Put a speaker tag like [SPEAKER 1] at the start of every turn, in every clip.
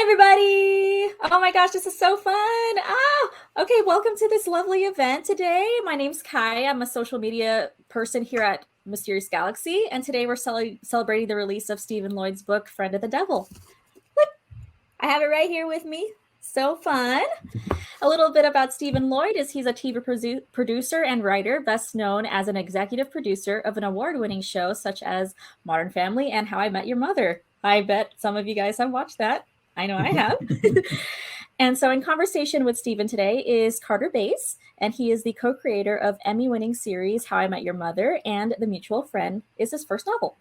[SPEAKER 1] everybody! Oh my gosh, this is so fun! Okay, welcome to this lovely event today. My name's Kai. I'm a social media person here at Mysterious Galaxy, and today we're celebrating the release of Stephen Lloyd's book, Friend of the Devil. Look, I have it right here with me. So fun. A little bit about Stephen Lloyd is he's a TV producer and writer, best known as an executive producer of an award-winning show such as Modern Family and How I Met Your Mother. I bet some of you guys have watched that. I know I have. And so in conversation with Stephen today is Carter Bays, and he is the co-creator of Emmy-winning series How I Met Your Mother, and The Mutual Friend is his first novel.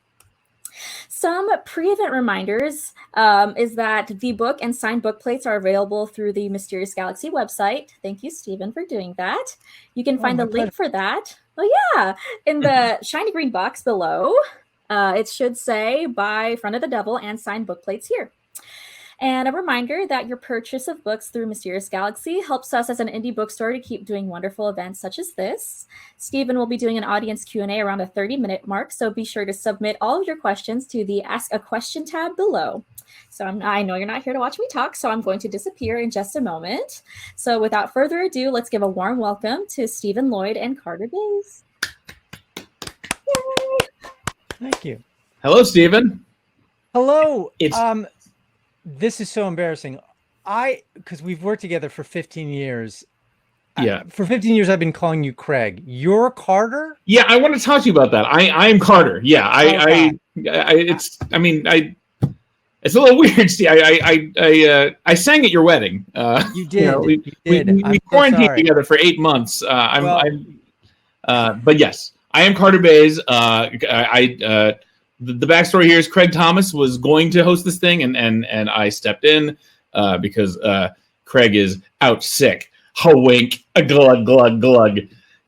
[SPEAKER 1] Some pre-event reminders is that the book and signed book plates are available through the Mysterious Galaxy website. Thank you, Stephen, for doing that. You can find the link for that. Oh yeah, in the shiny green box below. It should say "By Friend of the Devil" and signed book plates here. And a reminder that your purchase of books through Mysterious Galaxy helps us as an indie bookstore to keep doing wonderful events such as this. Stephen will be doing an audience Q&A around a 30-minute mark, so be sure to submit all of your questions to the Ask a Question tab below. So I know you're not here to watch me talk, so I'm going to disappear in just a moment. So without further ado, let's give a warm welcome to Stephen Lloyd and Carter Bays.
[SPEAKER 2] Yay! Thank you.
[SPEAKER 3] Hello, Stephen.
[SPEAKER 2] Hello. This is so embarrassing. Because we've worked together for 15 years.
[SPEAKER 3] Yeah.
[SPEAKER 2] For 15 years, I've been calling you Craig. You're Carter?
[SPEAKER 3] Yeah, I want to talk to you about that. I am Carter. Yeah, it's a little weird, Steve. I sang at your wedding.
[SPEAKER 2] You did.
[SPEAKER 3] We quarantined together for 8 months. But yes, I am Carter Bays. The backstory here is Craig Thomas was going to host this thing, and I stepped in because Craig is out sick. Wink, a glug, glug, glug.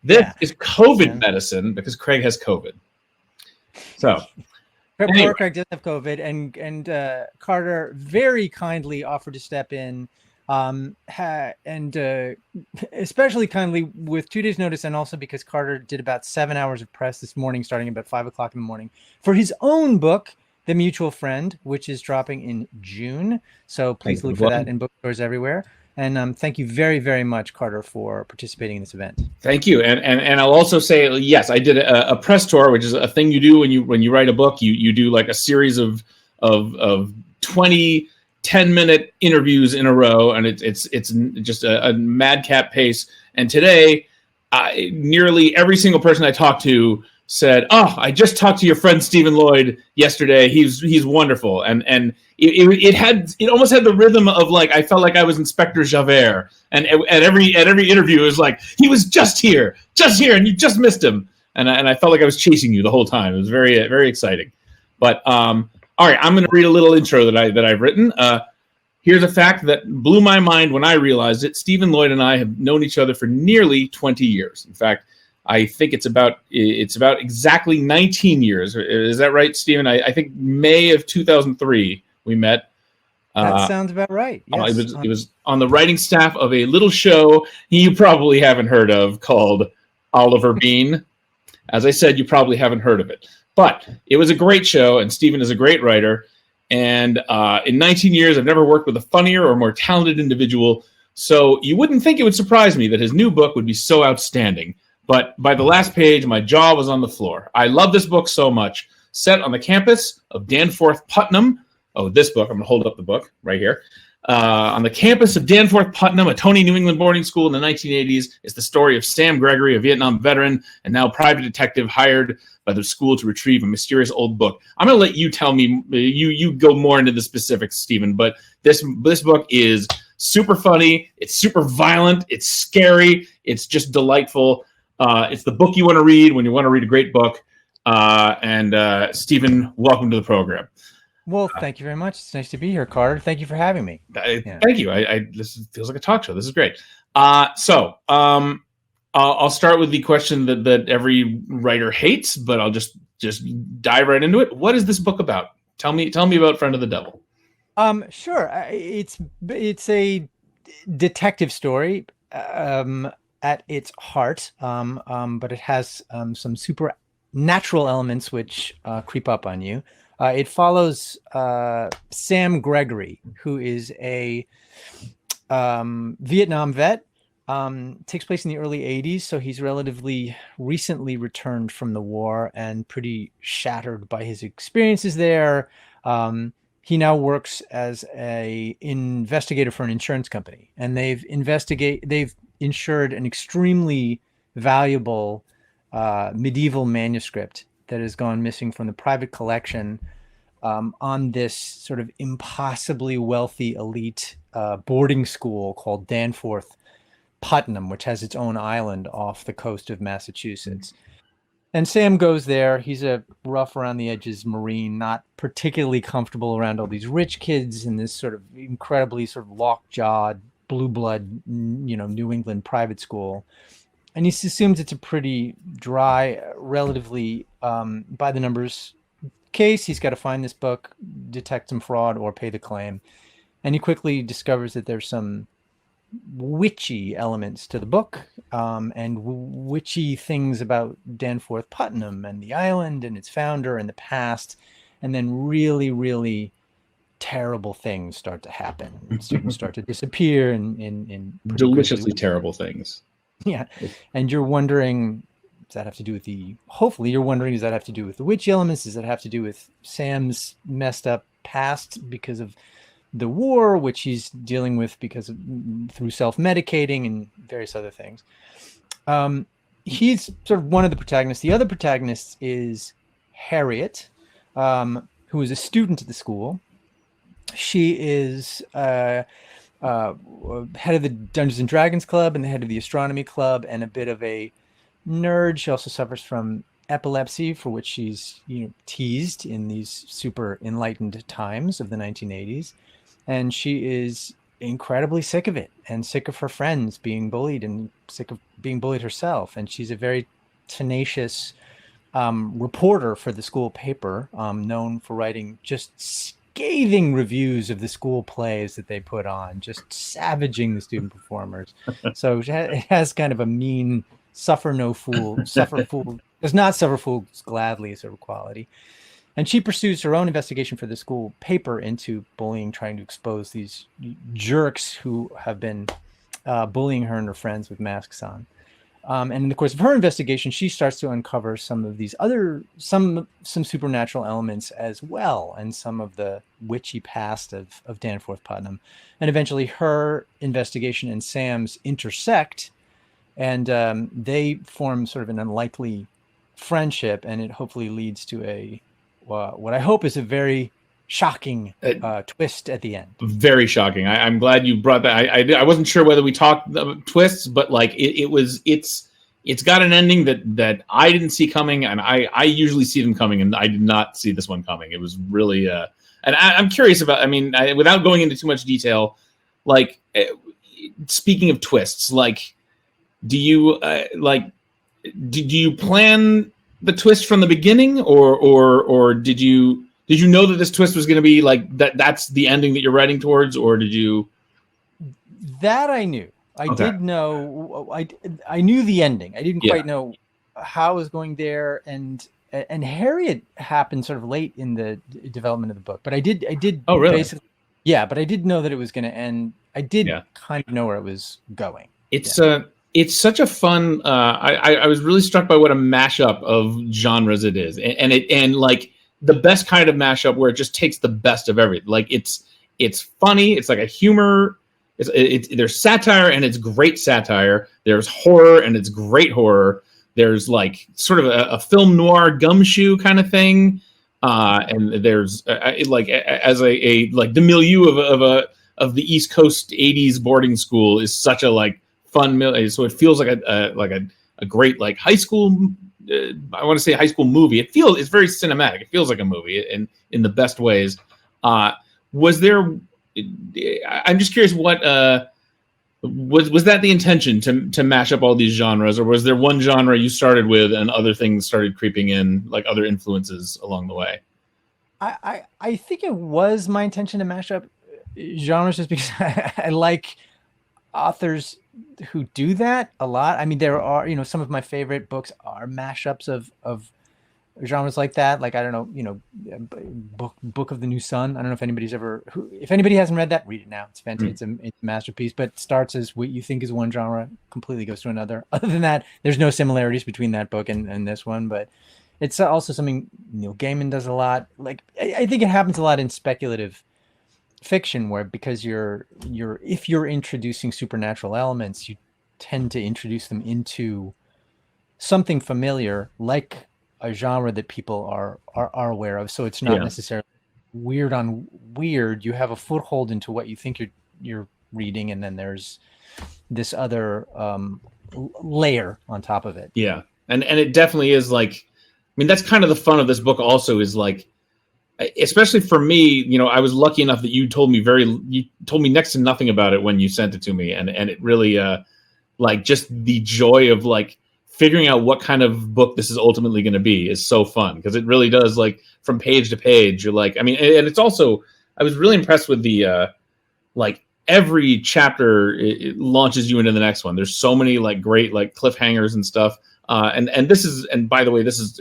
[SPEAKER 3] This is COVID medicine because Craig has COVID. So,
[SPEAKER 2] poor Craig does have COVID, and Carter very kindly offered to step in, especially kindly with 2 days' notice, and also because Carter did about 7 hours of press this morning, starting about 5 o'clock in the morning, for his own book, The Mutual Friend, which is dropping in June. So please look for that in bookstores everywhere. And thank you very, very much, Carter, for participating in this event.
[SPEAKER 3] Thank you. And I'll also say, yes, I did a press tour, which is a thing you do when you write a book. You do like a series of 20 10-minute interviews in a row, and it's just a madcap pace. And today, nearly every single person I talked to said, "Oh, I just talked to your friend Stephen Lloyd yesterday. He's wonderful." And it almost had the rhythm of, like, I felt like I was Inspector Javert. And at every interview, it was like, he was just here, and you just missed him. And I felt like I was chasing you the whole time. It was very very exciting. But all right, I'm going to read a little intro that I've written. Here's a fact that blew my mind when I realized it. Stephen Lloyd and I have known each other for nearly 20 years. In fact, I think it's about exactly 19 years. Is that right, Stephen? I think May of 2003 we met.
[SPEAKER 2] That sounds about right. Yes.
[SPEAKER 3] It was on the writing staff of a little show you probably haven't heard of called Oliver Bean. As I said, you probably haven't heard of it. But it was a great show, and Stephen is a great writer. And in 19 years, I've never worked with a funnier or more talented individual. So you wouldn't think it would surprise me that his new book would be so outstanding. But by the last page, my jaw was on the floor. I love this book so much. Set on the campus of Danforth Putnam. Oh, this book. I'm going to hold up the book right here. On the campus of Danforth Putnam, a Tony New England boarding school in the 1980s, is the story of Sam Gregory, a Vietnam veteran and now private detective hired by the school to retrieve a mysterious old book. I'm going to let you tell me, you go more into the specifics, Stephen, but this book is super funny. It's super violent. It's scary. It's just delightful. It's the book you want to read when you want to read a great book. Stephen, welcome to the program.
[SPEAKER 2] Well, thank you very much. It's nice to be here, Carter. Thank you for having me.
[SPEAKER 3] Thank you. This feels like a talk show. This is great. I'll start with the question that every writer hates, but I'll just dive right into it. What is this book about? Tell me about Friend of the Devil.
[SPEAKER 2] Sure. It's a detective story at its heart, but it has some super natural elements which creep up on you. It follows Sam Gregory, who is a Vietnam vet. Takes place in the early 80s, so he's relatively recently returned from the war and pretty shattered by his experiences there. He now works as a investigator for an insurance company, and they've insured an extremely valuable medieval manuscript that has gone missing from the private collection on this sort of impossibly wealthy elite boarding school called Danforth Putnam, which has its own island off the coast of Massachusetts. And Sam goes there. He's a rough around the edges Marine, not particularly comfortable around all these rich kids in this sort of incredibly sort of lockjawed, blue blood, New England private school. And he assumes it's a pretty dry, relatively by the numbers case. He's got to find this book, detect some fraud, or pay the claim. And he quickly discovers that there's some witchy elements to the book, and witchy things about Danforth Putnam and the island and its founder and the past. And then really, really terrible things start to happen. Students start to disappear in
[SPEAKER 3] deliciously terrible things.
[SPEAKER 2] Yeah. And you're wondering, does that have to do with hopefully you're wondering, does that have to do with the witch elements? Does that have to do with Sam's messed up past because of the war, which he's dealing with through self-medicating and various other things? He's sort of one of the protagonists. The other protagonist is Harriet, who is a student at the school. She is head of the Dungeons and Dragons Club and the head of the Astronomy Club, and a bit of a nerd. She also suffers from epilepsy, for which she's teased in these super enlightened times of the 1980s. And she is incredibly sick of it, and sick of her friends being bullied, and sick of being bullied herself. And she's a very tenacious reporter for the school paper, known for writing just scathing reviews of the school plays that they put on, just savaging the student performers. So it has kind of a mean, does not suffer fools gladly sort of quality. And she pursues her own investigation for the school paper into bullying, trying to expose these jerks who have been bullying her and her friends with masks on. And in the course of her investigation, she starts to uncover some of these some supernatural elements as well, and some of the witchy past of Danforth Putnam. And eventually her investigation and Sam's intersect, and they form sort of an unlikely friendship, and it hopefully leads to what I hope is a very shocking twist at the end.
[SPEAKER 3] Very shocking. I'm glad you brought that. I wasn't sure whether we talked twists, but like it's got an ending that I didn't see coming, and I usually see them coming, and I did not see this one coming. It was really and I'm curious about. I mean, without going into too much detail, like speaking of twists, like do you plan the twist from the beginning, or did you know that this twist was going to be like that? That's the ending that you're writing towards, or did you?
[SPEAKER 2] That I knew. I did know. I knew the ending. I didn't quite know how I was going there, and Harriet happened sort of late in the development of the book. But I did.
[SPEAKER 3] Oh, really?
[SPEAKER 2] Basically, yeah, but I did know that it was going to end. I did kind of know where it was going.
[SPEAKER 3] It's such a fun. I was really struck by what a mashup of genres it is, and like the best kind of mashup where it just takes the best of everything. Like it's funny. It's like a humor. There's satire, and it's great satire. There's horror, and it's great horror. There's like sort of a film noir gumshoe kind of thing, and there's like as a like the milieu of the East Coast '80s boarding school is such a like fun. So it feels like a great like high school. I want to say high school movie. It's very cinematic. It feels like a movie in the best ways. Was there? I'm just curious. What was that the intention to mash up all these genres, or was there one genre you started with and other things started creeping in, like other influences along the way?
[SPEAKER 2] I think it was my intention to mash up genres just because I like authors who do that a lot. I mean, there are, some of my favorite books are mashups of genres like that. Like, I don't know, Book of the New Sun. I don't know if anybody's if anybody hasn't read that, read it now. It's fantastic. It's a masterpiece, but starts as what you think is one genre, completely goes to another. Other than that, there's no similarities between that book and this one, but it's also something Neil Gaiman does a lot. Like, I think it happens a lot in speculative fiction, where because if you're introducing supernatural elements, you tend to introduce them into something familiar, like a genre that people are aware of. So it's not necessarily weird on weird. You have a foothold into what you think you're reading, and then there's this other layer on top of it.
[SPEAKER 3] Yeah, and it definitely is like, I mean, that's kind of the fun of this book. Also, is like, especially for me, I was lucky enough that you told me next to nothing about it when you sent it to me, and it really like, just the joy of like figuring out what kind of book this is ultimately going to be is so fun, because it really does, like, from page to page, you're like, I mean, and it's also, I was really impressed with the like, every chapter it launches you into the next one. There's so many like great like cliffhangers and stuff, and by the way, this is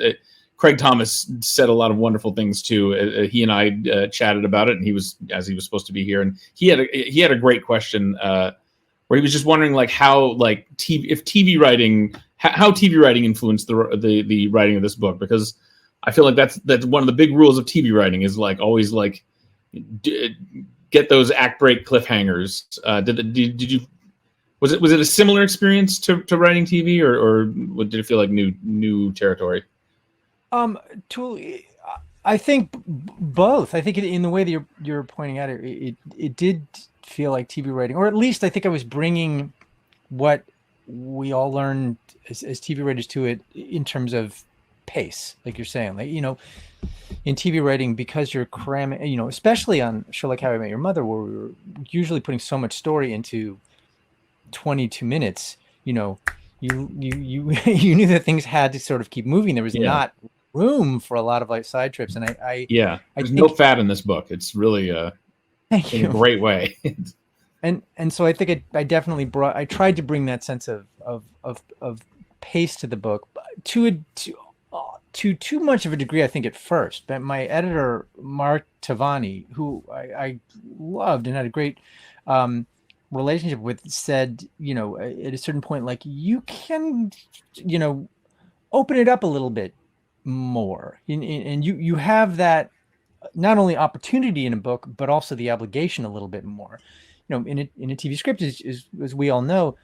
[SPEAKER 3] Craig Thomas said a lot of wonderful things too. He and I chatted about it, and he was supposed to be here, and he had a great question where he was just wondering, like, how, like, TV writing influenced the writing of this book, because I feel like that's one of the big rules of TV writing, is like always like get those act break cliffhangers. Did you was it a similar experience to writing TV, or did it feel like new territory?
[SPEAKER 2] I think both. I think in the way that you're pointing out it did feel like TV writing, or at least I think I was bringing what we all learned as TV writers to it, in terms of pace, like you're saying, like, in TV writing, because you're cramming, especially on a show like How I Met Your Mother, where we were usually putting so much story into 22 minutes, you knew that things had to sort of keep moving. There was not room for a lot of like side trips, and there's
[SPEAKER 3] no fat in this book. It's really in a great way.
[SPEAKER 2] And so I think I definitely I tried to bring that sense of pace to the book, to too much of a degree, I think, at first. But my editor, Mark Tavani, who I loved and had a great relationship with, said, at a certain point, like, you can, open it up a little bit more, and you have that not only opportunity in a book, but also the obligation a little bit more. In a TV script, as we all know,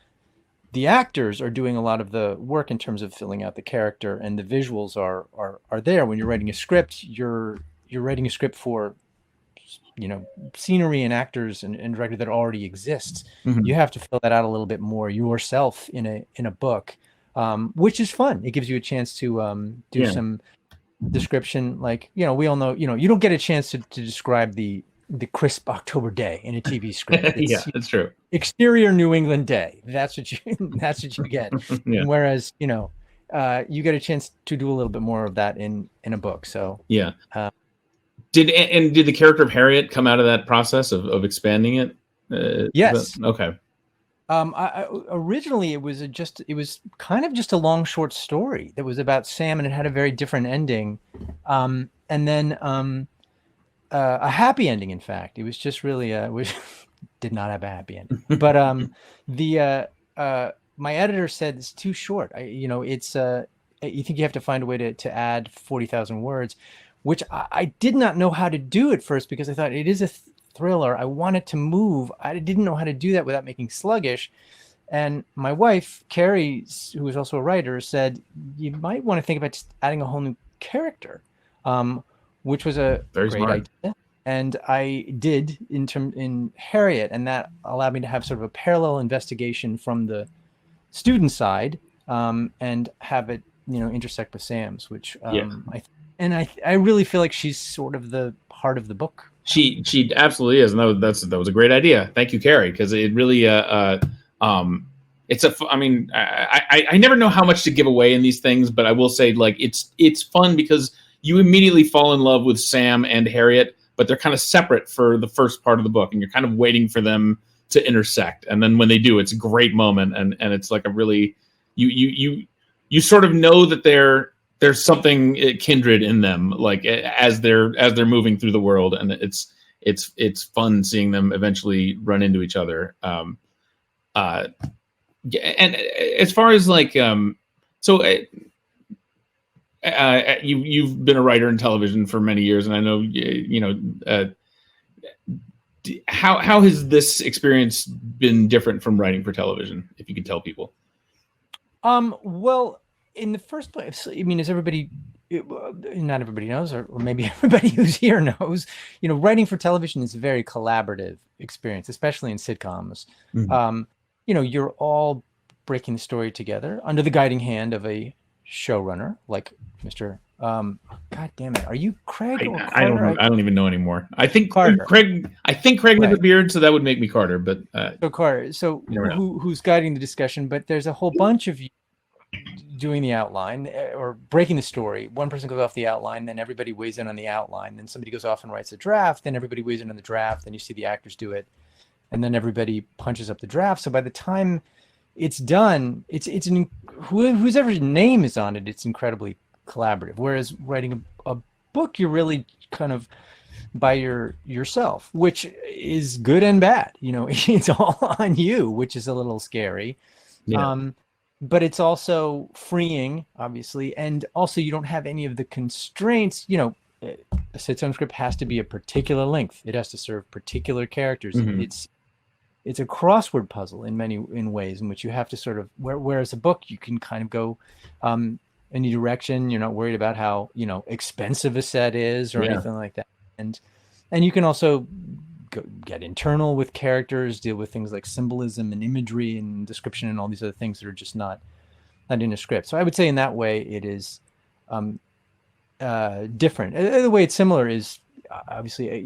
[SPEAKER 2] the actors are doing a lot of the work in terms of filling out the character, and the visuals are there. When you're writing a script, you're writing a script for, scenery and actors and director that already exists.
[SPEAKER 3] Mm-hmm.
[SPEAKER 2] You have to fill that out a little bit more yourself in a book, which is fun. It gives you a chance to do some description, like, we all know, you don't get a chance to describe the crisp October day in a TV script.
[SPEAKER 3] Yeah, that's true.
[SPEAKER 2] Exterior New England day. That's what you get.
[SPEAKER 3] Yeah.
[SPEAKER 2] Whereas, you get a chance to do a little bit more of that in a book. So
[SPEAKER 3] yeah. Did the character of Harriet come out of that process of expanding it?
[SPEAKER 2] Yes.
[SPEAKER 3] Okay.
[SPEAKER 2] Originally it was kind of just a long short story that was about Sam, and it had a very different ending. And then a happy ending. In fact, it was just really which did not have a happy ending. But my editor said it's too short. It's you think you have to find a way to add 40,000 words, which I did not know how to do at first, because I thought it is a thriller. I want it to move. I didn't know how to do that without making sluggish. And my wife, Carrie, who is also a writer, said you might want to think about just adding a whole new character, which was a
[SPEAKER 3] very
[SPEAKER 2] great
[SPEAKER 3] smart
[SPEAKER 2] idea. And I did in Harriet, and that allowed me to have sort of a parallel investigation from the student side, and have it, intersect with Sam's, which I really feel like she's sort of the heart of the book.
[SPEAKER 3] She absolutely is, and that was a great idea. Thank you, Carrie, because it really it's I mean, I never know how much to give away in these things, but I will say, like, it's fun because you immediately fall in love with Sam and Harriet, but they're kind of separate for the first part of the book, and you're kind of waiting for them to intersect. And then when they do, it's a great moment, and it's like a really you sort of know that they're there's something kindred in them, like as they're moving through the world, and it's fun seeing them eventually run into each other. And as far as like you've been a writer in television for many years, and I know how has this experience been different from writing for television, if you could tell people?
[SPEAKER 2] Well, in the first place, I mean, as everybody, not everybody knows, or maybe everybody who's here knows, writing for television is a very collaborative experience, especially in sitcoms.
[SPEAKER 3] Mhm.
[SPEAKER 2] You're all breaking the story together under the guiding hand of a showrunner, like Mr. God damn it, are you Craig or
[SPEAKER 3] I don't know. I don't even know anymore. I think
[SPEAKER 2] Carter.
[SPEAKER 3] Craig has
[SPEAKER 2] Right.
[SPEAKER 3] a beard, so that would make me Carter. But
[SPEAKER 2] So Carter, who's guiding the discussion? But there's a whole bunch of you doing the outline or breaking the story. One person goes off the outline, then everybody weighs in on the outline. Then somebody goes off and writes a draft. Then everybody weighs in on the draft. Then you see the actors do it, and then everybody punches up the draft. So by the time it's done, whoever's name is on it, it's incredibly collaborative. Whereas writing a book, you're really kind of by yourself, which is good and bad. It's all on you, which is a little scary.
[SPEAKER 3] yeah.
[SPEAKER 2] But it's also freeing, obviously, and also you don't have any of the constraints. A sitcom script has to be a particular length. It has to serve particular characters.
[SPEAKER 3] Mhm.
[SPEAKER 2] It's a crossword puzzle in ways in which you have to sort of. Whereas a book, you can kind of go any direction. You're not worried about how expensive a set is or anything like that, and you can also get internal with characters, deal with things like symbolism and imagery and description and all these other things that are just not in a script. So I would say in that way it is different. The way it's similar is obviously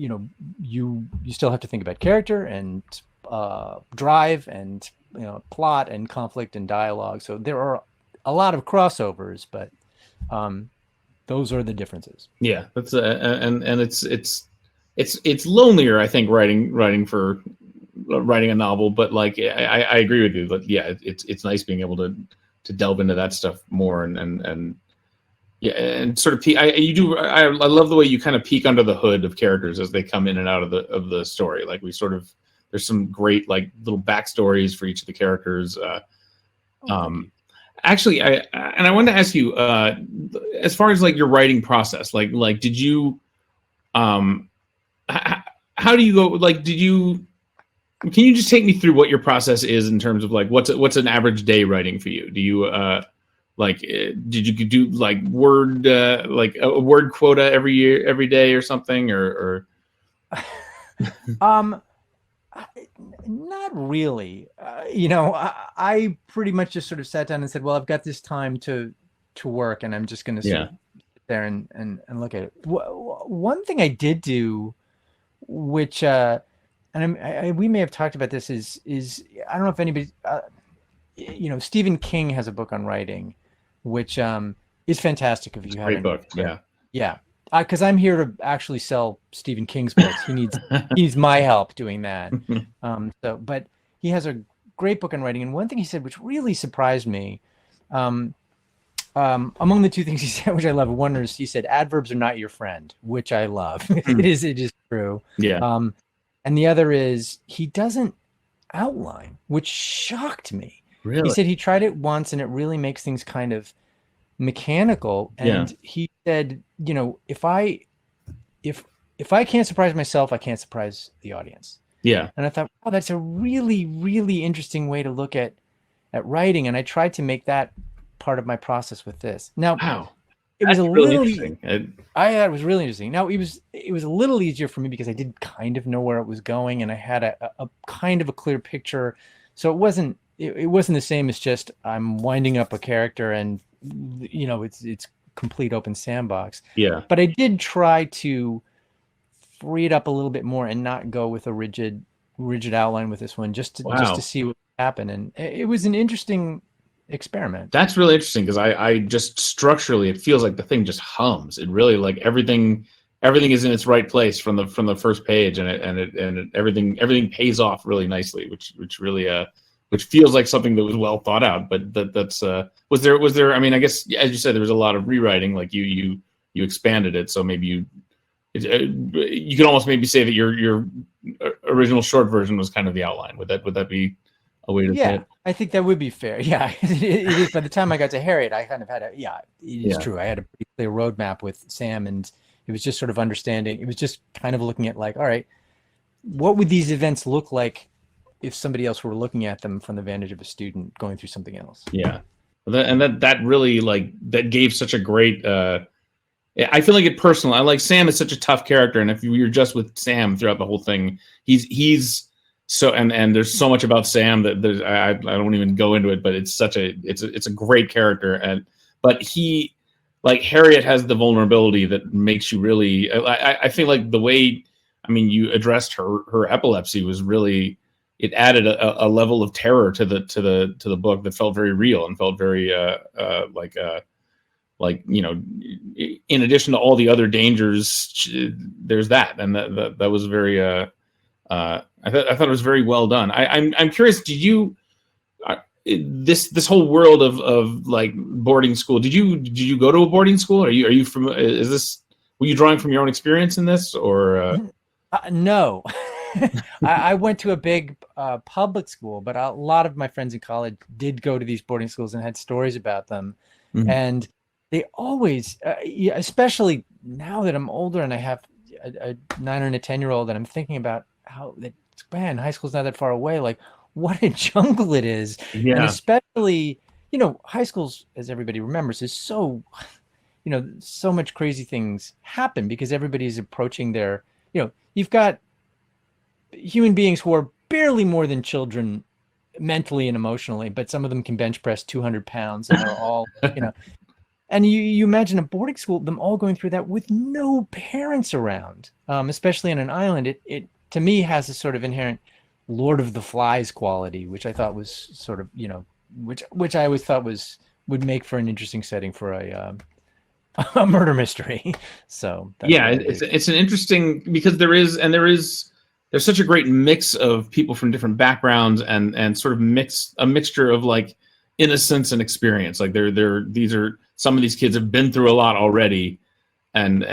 [SPEAKER 2] you still have to think about character and drive and plot and conflict and dialogue. So there are a lot of crossovers, but those are the differences.
[SPEAKER 3] Yeah, that's and it's lonelier, I think, writing a novel. But like, I agree with you. But yeah, it's nice being able to delve into that stuff more and yeah, and sort of I love the way you kind of peek under the hood of characters as they come in and out of the story. Like there's some great like little backstories for each of the characters. Actually, I wanted to ask you, as far as like your writing process, like did you how do you go? Like, can you just take me through what your process is in terms of like what's an average day writing for you? Do you did you do like like a word quota every day or something or?
[SPEAKER 2] Not really. I pretty much just sort of sat down and said, well, I've got this time to work, and I'm just going to sit there and look at it. One thing I did do, which and we may have talked about this, is I don't know if anybody Stephen King has a book on writing, which is fantastic if you haven't.
[SPEAKER 3] Great book.
[SPEAKER 2] Yeah. Because I'm here to actually sell Stephen King's books. He needs my help doing that. But he has a great book on writing, and one thing he said, which really surprised me, among the two things he said, which I love, one is he said adverbs are not your friend, which I love. It is true.
[SPEAKER 3] Yeah.
[SPEAKER 2] And the other is he doesn't outline, which shocked me.
[SPEAKER 3] Really?
[SPEAKER 2] He said he tried it once, and it really makes things kind of mechanical. And he said, if I can't surprise myself, I can't surprise the audience.
[SPEAKER 3] Yeah.
[SPEAKER 2] And I thought, oh, that's a really, really interesting way to look at writing. And I tried to make that part of my process with this. Now,
[SPEAKER 3] wow.
[SPEAKER 2] It was
[SPEAKER 3] really
[SPEAKER 2] interesting. I thought it was really interesting. Now, it was a little easier for me because I did kind of know where it was going, and I had a kind of a clear picture. So it wasn't the same as just I'm winding up a character and it's complete open sandbox.
[SPEAKER 3] Yeah.
[SPEAKER 2] But I did try to free it up a little bit more and not go with a rigid outline with this one, just to see what happened. And it was an interesting experiment.
[SPEAKER 3] That's really interesting because I just structurally it feels like the thing just hums. It really like everything is in its right place from the first page, and everything pays off really nicely, which really which feels like something that was well thought out. But that's was there? I mean, I guess as you said, there was a lot of rewriting. Like you expanded it, so maybe you could almost maybe say that your original short version was kind of the outline. Would that be a way to say it?
[SPEAKER 2] I think that would be fair. Yeah, it is. By the time I got to Harriet, I kind of had it is true. I had a pretty clear roadmap with Sam, and it was just sort of understanding. It was just kind of looking at like, all right, what would these events look like if somebody else were looking at them from the vantage of a student going through something else?
[SPEAKER 3] Yeah, that really that gave such a great. I feel like it personal. I like Sam is such a tough character, and if you're just with Sam throughout the whole thing, he's so and there's so much about Sam that I don't even go into it, but it's a great character, but he, like, Harriet has the vulnerability that makes you really. I feel like the way, I mean, you addressed her epilepsy was really, it added a level of terror to the book that felt very real and felt very like, you know, in addition to all the other dangers, there's that, and that was very. I thought it was very well done. I'm curious. Did you this whole world of like boarding school? Did you go to a boarding school? Are you from? Were you drawing from your own experience in this, or?
[SPEAKER 2] No. I went to a big public school, but a lot of my friends in college did go to these boarding schools and had stories about them, and they always, especially now that I'm older and I have a 9 and a 10-year-old, and I'm thinking about how that, man, high school's not that far away. Like, what a jungle it is.
[SPEAKER 3] Yeah.
[SPEAKER 2] And especially, you know, high schools, as everybody remembers, is so, you know, so much crazy things happen because everybody's approaching their, you know, you've got human beings who are barely more than children mentally and emotionally, but some of them can bench press 200 pounds and are all, you know, and you imagine a boarding school, them all going through that with no parents around, especially on an island. It to me has a sort of inherent Lord of the Flies quality, which I thought was sort of, you know, which I always thought would make for an interesting setting for a murder mystery. So
[SPEAKER 3] yeah, it's an interesting, because there's such a great mix of people from different backgrounds and sort of a mixture of like innocence and experience. Like some of these kids have been through a lot already, and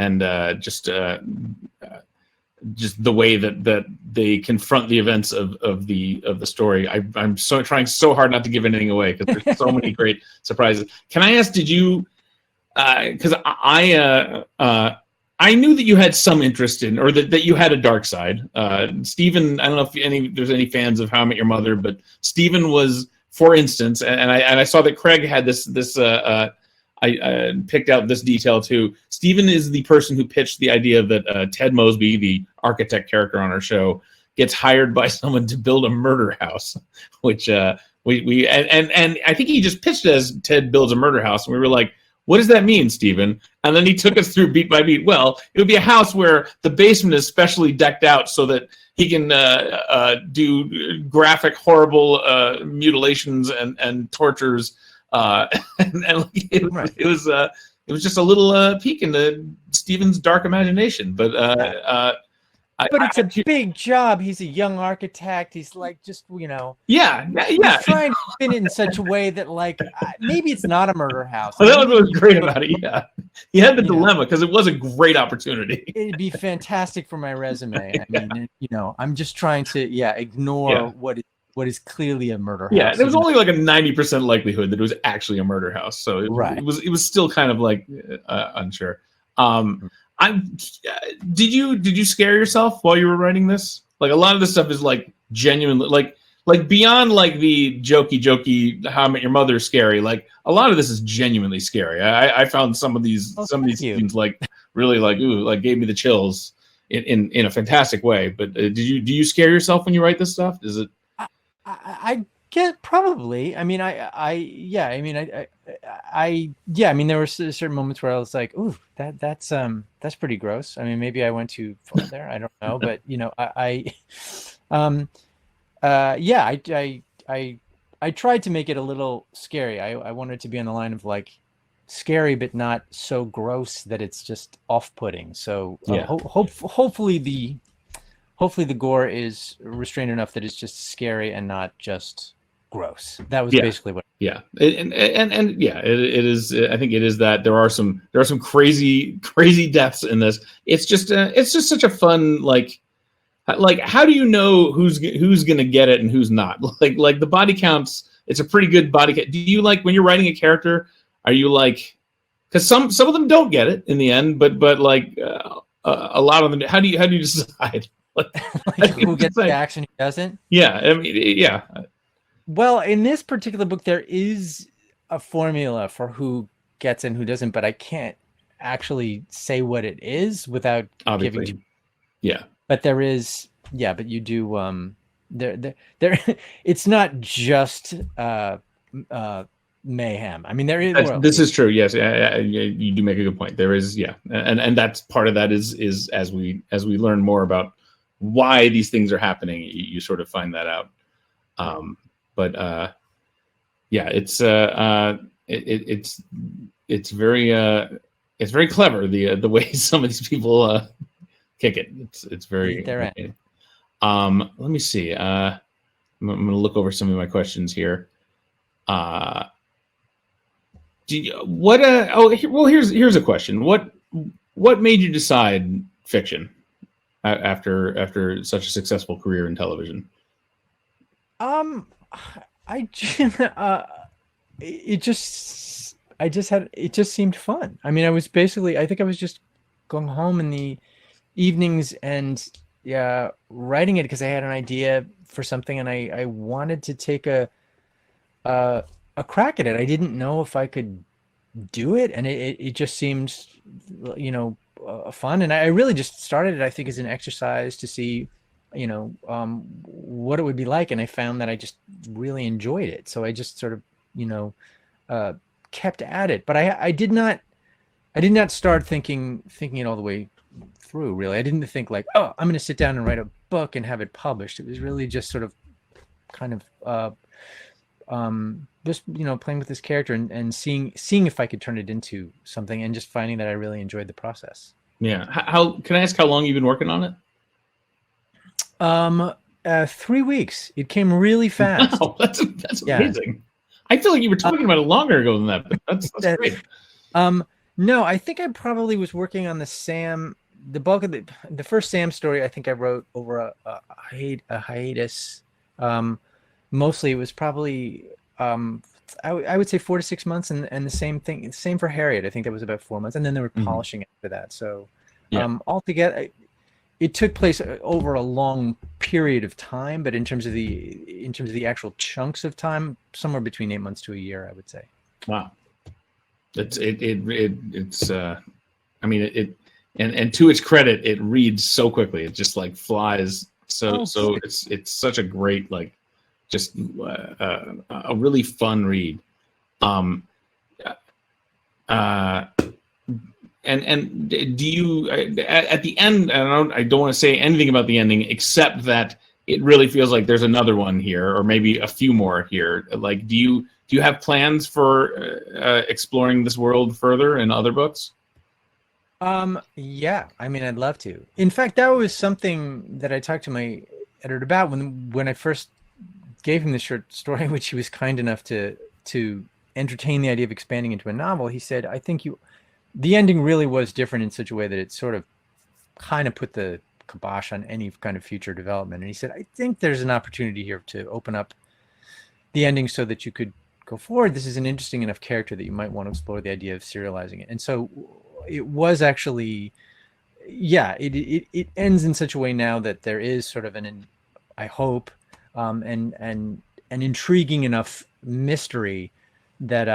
[SPEAKER 3] just the way that they confront the events of the story. I'm so trying so hard not to give anything away because there's so many great surprises. Can I ask, did you? Because I knew that you had some interest in, or that you had a dark side. Stephen, I don't know if there's any fans of How I Met Your Mother, but Stephen was, for instance, and I saw that Craig had this. I picked out this detail too. Stephen is the person who pitched the idea that Ted Mosby, the architect character on our show, gets hired by someone to build a murder house, which we I think he just pitched it as Ted builds a murder house, and we were like, what does that mean, Stephen? And then he took us through beat by beat. Well, it would be a house where the basement is specially decked out so that he can do graphic, horrible mutilations and tortures. It was just a little peek into Stephen's dark imagination. But
[SPEAKER 2] it's a big job. He's a young architect. He's like, just, you know.
[SPEAKER 3] Yeah.
[SPEAKER 2] He's trying to fit it in such a way that, like, maybe it's not a murder house.
[SPEAKER 3] Well, that was what was great about it. Yeah, he had the dilemma because it was a great opportunity.
[SPEAKER 2] It'd be fantastic for my resume. I mean, you know, I'm just trying to ignore what is clearly a murder house.
[SPEAKER 3] Yeah, there was only like a 90% likelihood that it was actually a murder house. So it was still kind of like unsure. Did you scare yourself while you were writing this? Like, a lot of this stuff is like genuinely like beyond like the jokey How I Met Your Mother scary. Like, a lot of this is genuinely scary. I found some of these scenes like really like, ooh, like gave me the chills in a fantastic way. But do you scare yourself when you write this stuff? Is it?
[SPEAKER 2] I get probably. I mean, I mean, there were certain moments where I was like, "Ooh, that's pretty gross." I mean, maybe I went too far there. I don't know, but you know, I tried to make it a little scary. I wanted it to be on the line of like scary, but not so gross that it's just off-putting. So hopefully the gore is restrained enough that it's just scary and not just gross. That was
[SPEAKER 3] Yeah.
[SPEAKER 2] basically what.
[SPEAKER 3] Yeah, and yeah, it is. I think it is that there are some crazy deaths in this. It's just such a fun like how do you know who's gonna get it and who's not? Like the body counts. It's a pretty good body count. Do you like when you're writing a character? Are you like, because some of them don't get it in the end, but like a lot of them. How do you decide?
[SPEAKER 2] Like who gets the action, who doesn't?
[SPEAKER 3] Yeah, I mean, yeah.
[SPEAKER 2] Well, in this particular book, there is a formula for who gets and who doesn't, but I can't actually say what it is without
[SPEAKER 3] Obviously.
[SPEAKER 2] giving.
[SPEAKER 3] Yeah,
[SPEAKER 2] but there is. Yeah, but you do. There. It's not just mayhem. I mean, there is.
[SPEAKER 3] This is true. Yes, you do make a good point. There is. Yeah, and that's part of that is as we learn more about why these things are happening, you sort of find that out. But yeah, it's very clever the way some of these people kick it. It's very. Let me see. I'm going to look over some of my questions here. Here's a question. What made you decide fiction after such a successful career in television?
[SPEAKER 2] It just seemed fun. I mean, I think I was just going home in the evenings and writing it because I had an idea for something and I wanted to take a crack at it. I didn't know if I could do it, and it just seemed, fun. And I really just started it, I think, as an exercise to see, what it would be like. And I found that I just really enjoyed it. So I just sort of, kept at it. But I did not start thinking it all the way through, really. I didn't think like, oh, I'm going to sit down and write a book and have it published. It was really just sort of kind of just playing with this character and seeing if I could turn it into something, and just finding that I really enjoyed the process.
[SPEAKER 3] Yeah. How can I ask how long you've been working on it?
[SPEAKER 2] 3 weeks. It came really fast.
[SPEAKER 3] Wow, that's amazing. I feel like you were talking about it longer ago than that, but that's great.
[SPEAKER 2] No, I think I probably was working on the bulk of the first Sam story. I think I wrote over a hiatus. Mostly it was probably I would say 4 to 6 months, and the same for Harriet. I think that was about 4 months, and then they were polishing after that. So altogether, it took place over a long period of time, but in terms of the actual chunks of time, somewhere between 8 months to a year, I would say.
[SPEAKER 3] Wow, it's I mean and to its credit, it reads so quickly. It just like flies. So it's such a great just a really fun read. And do you at the end? I don't want to say anything about the ending except that it really feels like there's another one here, or maybe a few more here. Like, do you have plans for exploring this world further in other books?
[SPEAKER 2] Yeah, I mean, I'd love to. In fact, that was something that I talked to my editor about when I first gave him the short story, which he was kind enough to entertain the idea of expanding into a novel. He said, I think the ending really was different in such a way that it sort of kind of put the kibosh on any kind of future development. And he said, I think there's an opportunity here to open up the ending so that you could go forward. This is an interesting enough character that you might want to explore the idea of serializing it. And so it was actually, it ends in such a way now that there is sort of I hope, an intriguing enough mystery that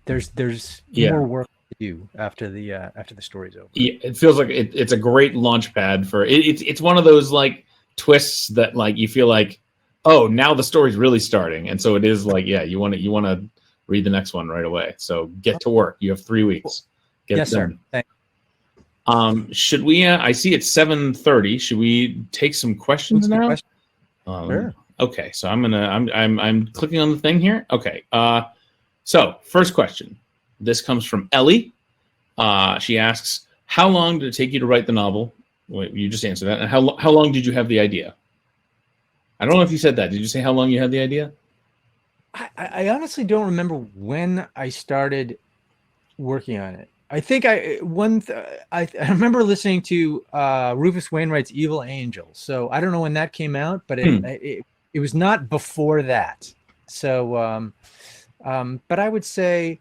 [SPEAKER 2] there's more work to do after the story's over. Yeah,
[SPEAKER 3] it feels like it's a great launch pad for it. It's one of those like twists that like you feel like, oh, now the story's really starting, and so it is like, you want to read the next one right away. So get to work. You have 3 weeks.
[SPEAKER 2] Yes, sir. Thanks.
[SPEAKER 3] Should we? I see it's 7:30. Should we take some questions now?
[SPEAKER 2] Sure.
[SPEAKER 3] Okay, so I'm clicking on the thing here. Okay. So first question. This comes from Ellie. She asks, "How long did it take you to write the novel?" Wait, you just answered that. And how long did you have the idea? I don't know if you said that. Did you say how long you had the idea?
[SPEAKER 2] I honestly don't remember when I started working on it. I think I remember listening to Rufus Wainwright's Evil Angel. So I don't know when that came out, but it was not before that. So but I would say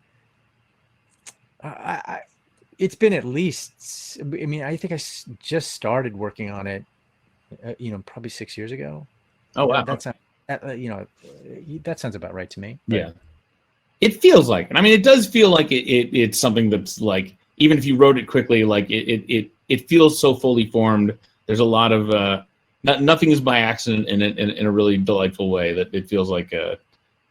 [SPEAKER 2] it's been at least, I mean, I think I just started working on it, probably 6 years ago.
[SPEAKER 3] Oh, wow.
[SPEAKER 2] That sounds about right to me.
[SPEAKER 3] Yeah. It feels like, and I mean, it does feel like it's something that's like, even if you wrote it quickly, like it feels so fully formed. There's a lot of, nothing is by accident in a really delightful way that it feels like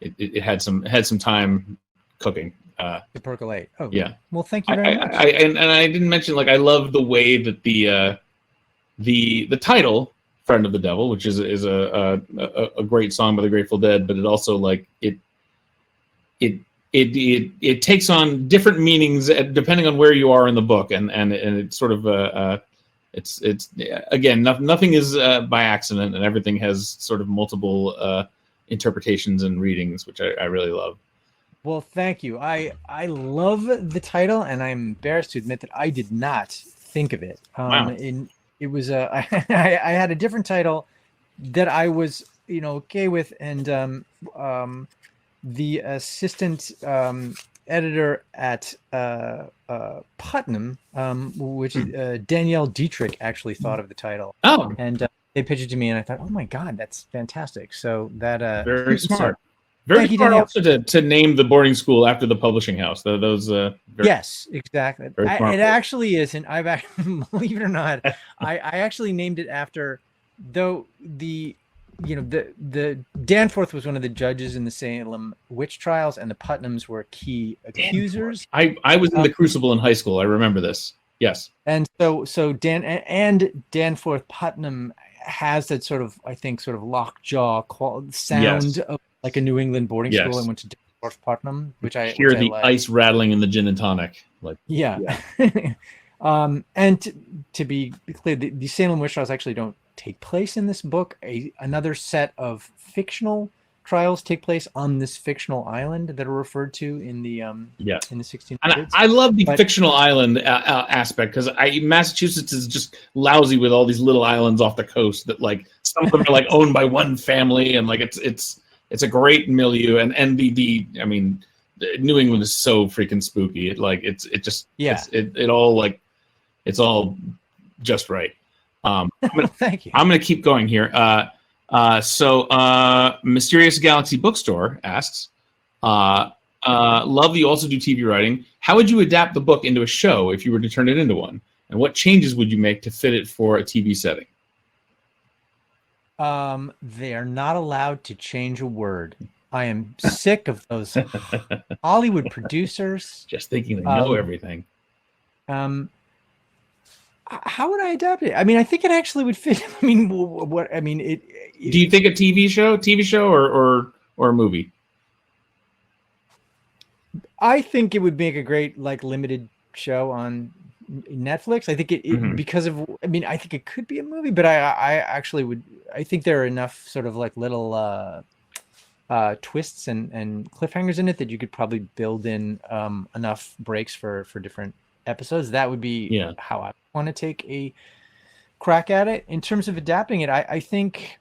[SPEAKER 3] it had some time cooking.
[SPEAKER 2] To percolate. Oh,
[SPEAKER 3] yeah.
[SPEAKER 2] Well, thank you very much.
[SPEAKER 3] And I didn't mention, like, I love the way that the title, Friend of the Devil, which is a great song by the Grateful Dead, but it also, like, it takes on different meanings depending on where you are in the book, and it's sort of it's again, nothing is by accident, and everything has sort of multiple interpretations and readings, which I really love.
[SPEAKER 2] Well, thank you. I love the title, and I'm embarrassed to admit that I did not think of it.
[SPEAKER 3] Wow.
[SPEAKER 2] It was I had a different title that I was okay with, and the assistant editor at Putnam, which is Danielle Dietrich, actually thought of the title.
[SPEAKER 3] Oh,
[SPEAKER 2] and they pitched it to me, and I thought, oh my God, that's fantastic. So that
[SPEAKER 3] very smart.
[SPEAKER 2] So,
[SPEAKER 3] very smart also to name the boarding school after the publishing house. Those
[SPEAKER 2] yes, exactly.
[SPEAKER 3] It
[SPEAKER 2] actually isn't. I've actually, believe it or not, I actually named it after, though the Danforth was one of the judges in the Salem witch trials, and the Putnams were key accusers.
[SPEAKER 3] I was in the Crucible in high school. I remember this. Yes.
[SPEAKER 2] And so Danforth Putnam has that sort of, I think, sort of lockjaw sound of like a New England boarding school. I went to Danforth Putnam, which I
[SPEAKER 3] hear the ice rattling in the gin and tonic. Like
[SPEAKER 2] and to be clear, the Salem witch trials actually don't take place in this book. Another set of fictional trials take place on this fictional island that are referred to in the in the 1600s.
[SPEAKER 3] And I love the fictional island aspect, because Massachusetts is just lousy with all these little islands off the coast that, like, some of them are like owned by one family, and like it's a great milieu, and the I mean, New England is so freaking spooky. It's all just right.
[SPEAKER 2] Thank you.
[SPEAKER 3] I'm going to keep going here. So Mysterious Galaxy Bookstore asks, love that you also do TV writing. How would you adapt the book into a show if you were to turn it into one? And what changes would you make to fit it for a TV setting?
[SPEAKER 2] They are not allowed to change a word. I am sick of those Hollywood producers.
[SPEAKER 3] Just thinking they know everything.
[SPEAKER 2] How would I adapt it? I mean, I think it actually would fit. I mean, what? I mean, it.
[SPEAKER 3] Do you think a TV show, or a movie?
[SPEAKER 2] I think it would make a great, like, limited show on Netflix. I think it because of. I mean, I think it could be a movie, but I actually would. I think there are enough sort of like little twists and cliffhangers in it that you could probably build in enough breaks for different episodes. That would be how I want to take a crack at it. In terms of adapting it, I think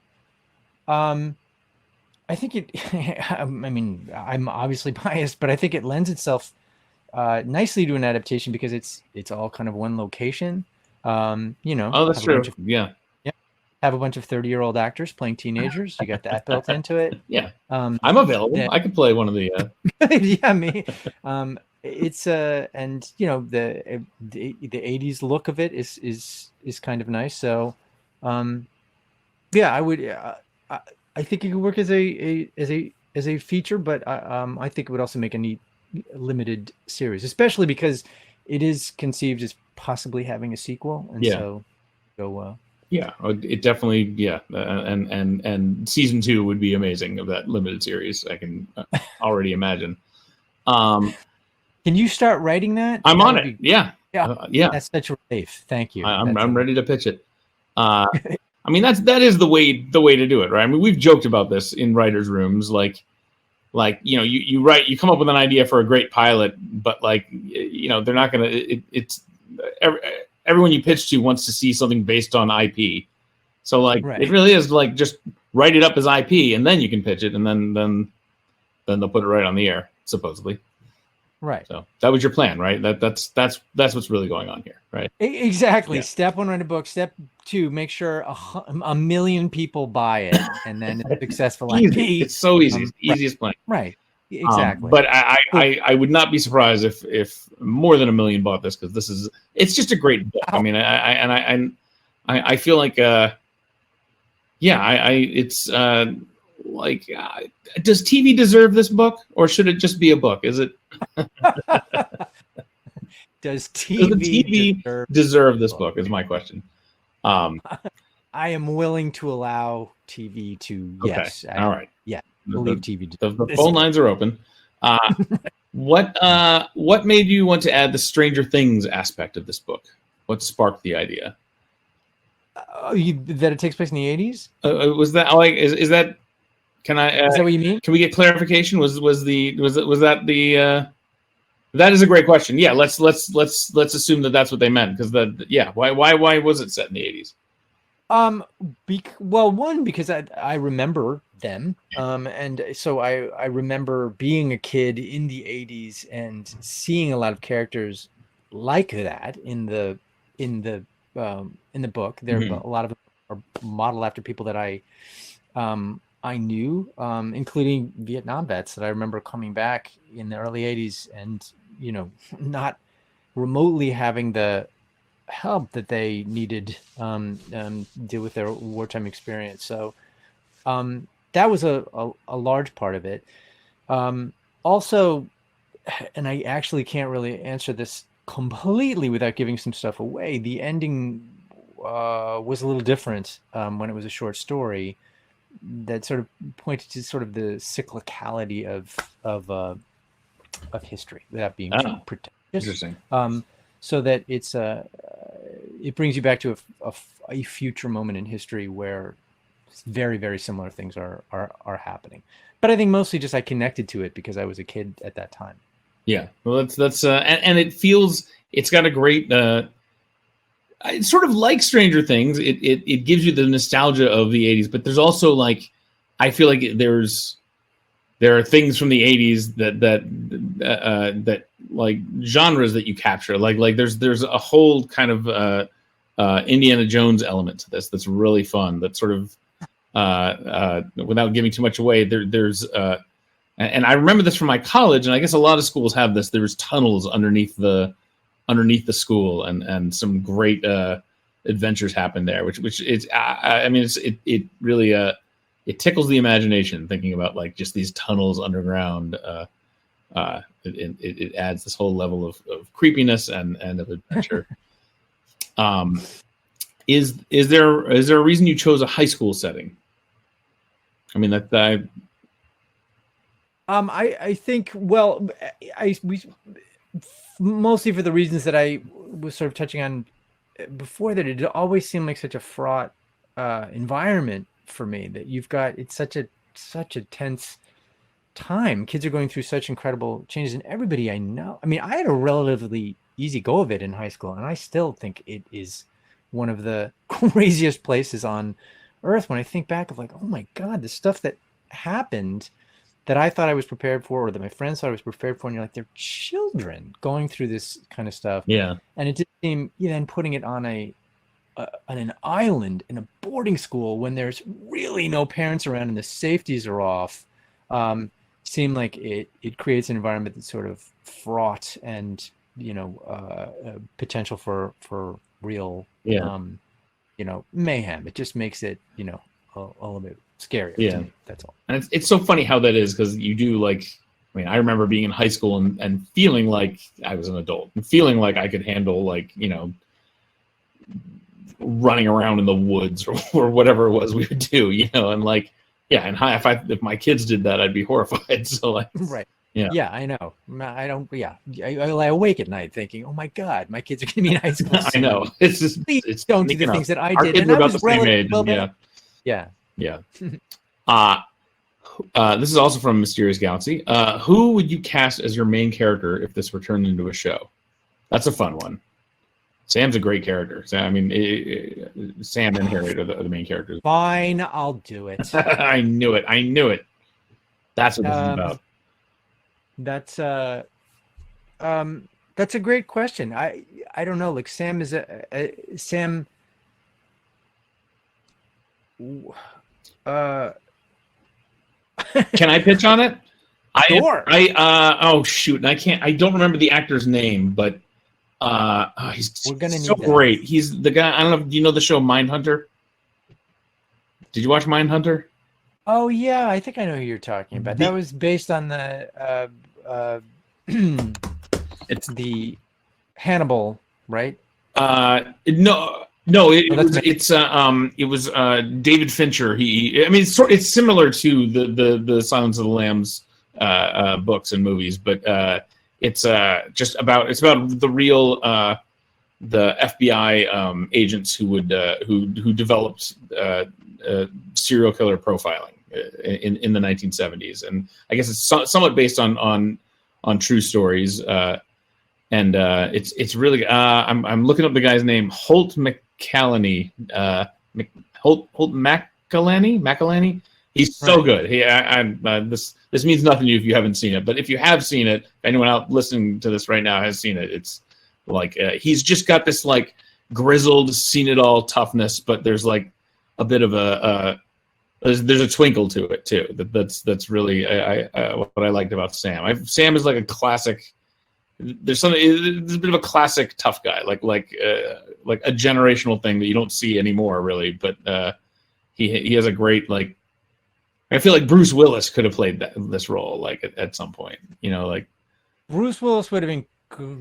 [SPEAKER 2] it I mean, I'm obviously biased, but I think it lends itself nicely to an adaptation because it's all kind of one location.
[SPEAKER 3] Oh, that's true.
[SPEAKER 2] Have a bunch of 30-year-old actors playing teenagers. You got that built into it.
[SPEAKER 3] I'm available. I could play one of the
[SPEAKER 2] me. It's and the 80s look of it is kind of nice. So I would I think it could work as a feature, but I think it would also make a neat limited series, especially because it is conceived as possibly having a sequel, and so go
[SPEAKER 3] it definitely and season 2 would be amazing of that limited series. I can already imagine.
[SPEAKER 2] Can you start writing that?
[SPEAKER 3] I'm on it. Yeah.
[SPEAKER 2] That's such a relief. Thank you.
[SPEAKER 3] I'm ready to pitch it. I mean, that is the way to do it, right? I mean, we've joked about this in writers' rooms, like you know, you write, you come up with an idea for a great pilot, but like, you know, they're not gonna. It's everyone you pitch to wants to see something based on IP. So like,
[SPEAKER 2] Right.
[SPEAKER 3] it really is like just write it up as IP, and then you can pitch it, and then they'll put it right on the air, supposedly.
[SPEAKER 2] Right.
[SPEAKER 3] So that was your plan, right? That's what's really going on here, right?
[SPEAKER 2] Exactly.
[SPEAKER 3] Yeah.
[SPEAKER 2] Step 1, write a book. Step 2, make sure a million people buy it, and then it's successful
[SPEAKER 3] Easy.
[SPEAKER 2] IP.
[SPEAKER 3] It's so easy. It's the easiest plan.
[SPEAKER 2] Right. Exactly.
[SPEAKER 3] But I would not be surprised if more than 1 million bought this, because it's just a great book. I mean, I feel like it's like, does TV deserve this book, or should it just be a book? Is it?
[SPEAKER 2] Does
[SPEAKER 3] the
[SPEAKER 2] TV
[SPEAKER 3] deserve this book? Is my question.
[SPEAKER 2] I am willing to allow TV to.
[SPEAKER 3] Okay.
[SPEAKER 2] Yes.
[SPEAKER 3] All right.
[SPEAKER 2] Yeah. Believe TV.
[SPEAKER 3] The phone lines are open. What made you want to add the Stranger Things aspect of this book? What sparked the idea?
[SPEAKER 2] That it takes place in the 80s?
[SPEAKER 3] Was that like is that? Can I?
[SPEAKER 2] Is that what you mean?
[SPEAKER 3] Can we get clarification? Was that the? That is a great question. Yeah, let's assume that that's what they meant, because why was it set in the 80s?
[SPEAKER 2] One, because I remember them, and so I remember being a kid in the 80s and seeing a lot of characters like that in the book. There a lot of them are modeled after people that I knew, including Vietnam vets that I remember coming back in the early 80s and, you know, not remotely having the help that they needed deal with their wartime experience. So that was a large part of it. Also, and I actually can't really answer this completely without giving some stuff away, the ending was a little different when it was a short story that sort of pointed to sort of the cyclicality of history without being too pretentious.
[SPEAKER 3] Interesting.
[SPEAKER 2] So that it brings you back to a future moment in history where very, very similar things are happening. But I think mostly just I connected to it because I was a kid at that time.
[SPEAKER 3] Yeah, well, that's and it feels, it's got a great. It's sort of like Stranger Things. It gives you the nostalgia of the 80s, but there's also like, I feel like there are things from the 80s that like genres that you capture. Like there's a whole kind of Indiana Jones element to this that's really fun. That sort of without giving too much away, there's and I remember this from my college, and I guess a lot of schools have this. There's tunnels underneath the school, and some great adventures happen there, which is I mean it really it tickles the imagination thinking about like just these tunnels underground. It adds this whole level of creepiness and of adventure. Is there a reason you chose a high school setting? I mean
[SPEAKER 2] I think, well, we mostly for the reasons that I was sort of touching on before, that it always seemed like such a fraught environment for me, that it's such a tense time. Kids are going through such incredible changes, and everybody I know, I mean, I had a relatively easy go of it in high school, and I still think it is one of the craziest places on earth when I think back of like, oh my God, the stuff that happened that I thought I was prepared for, or that my friends thought I was prepared for, and you're like, they're children going through this kind of stuff.
[SPEAKER 3] Yeah.
[SPEAKER 2] And it just seemed, then putting it on an island in a boarding school when there's really no parents around and the safeties are off, seemed like it creates an environment that's sort of fraught and, potential for real, mayhem. It just makes it, a little bit scarier to me. That's all.
[SPEAKER 3] And it's so funny how that is, because you do like, I mean, I remember being in high school and feeling like I was an adult and feeling like I could handle like, running around in the woods or whatever it was we would do, and like, yeah, and if my kids did that, I'd be horrified. So like,
[SPEAKER 2] right. Yeah, I know. I don't. Yeah, I lie awake at night thinking, "Oh my God, my kids are going to be in high school."
[SPEAKER 3] I know. It's just
[SPEAKER 2] Please
[SPEAKER 3] it's
[SPEAKER 2] don't do the
[SPEAKER 3] sneaking up.
[SPEAKER 2] things that I
[SPEAKER 3] Our
[SPEAKER 2] did.
[SPEAKER 3] kids
[SPEAKER 2] And
[SPEAKER 3] are
[SPEAKER 2] I
[SPEAKER 3] about
[SPEAKER 2] was
[SPEAKER 3] the same age.
[SPEAKER 2] well,
[SPEAKER 3] And
[SPEAKER 2] yeah.
[SPEAKER 3] yeah. This is also from Mysterious Galaxy. Who would you cast as your main character if this were turned into a show? That's a fun one. Sam's a great character. I mean, Sam and Harriet are the main characters.
[SPEAKER 2] Fine, I'll do it.
[SPEAKER 3] I knew it. I knew it. That's what this is about.
[SPEAKER 2] That's a great question. I don't know. Like Sam is Sam.
[SPEAKER 3] Can I pitch on it?
[SPEAKER 2] Sure.
[SPEAKER 3] Oh shoot, I don't remember the actor's name, but he's
[SPEAKER 2] We're gonna
[SPEAKER 3] so
[SPEAKER 2] need that.
[SPEAKER 3] great. He's the guy. I don't know. Do you know the show Mindhunter? Did you watch Mindhunter?
[SPEAKER 2] Oh yeah, I think I know who you're talking about. That was based on the it's the Hannibal, right?
[SPEAKER 3] No, it was David Fincher. I mean, it's similar to the Silence of the Lambs books and movies, but it's just about the real the FBI agents who developed serial killer profiling in the 1970s, and I guess it's somewhat based on true stories. And it's really I'm looking up the guy's name, Holt McCallany. Holt McCallany. He's so good. This means nothing to you if you haven't seen it, but if you have seen it, if anyone out listening to this right now has seen it, it's like he's just got this like grizzled, seen it all toughness, but there's like a bit of there's a twinkle to it too. That's really what I liked about Sam. Sam is like a classic. There's a bit of a classic tough guy, like a generational thing that you don't see anymore, really. But he has a great like. I feel like Bruce Willis could have played this role like at some point. You know, like
[SPEAKER 2] Bruce Willis would have been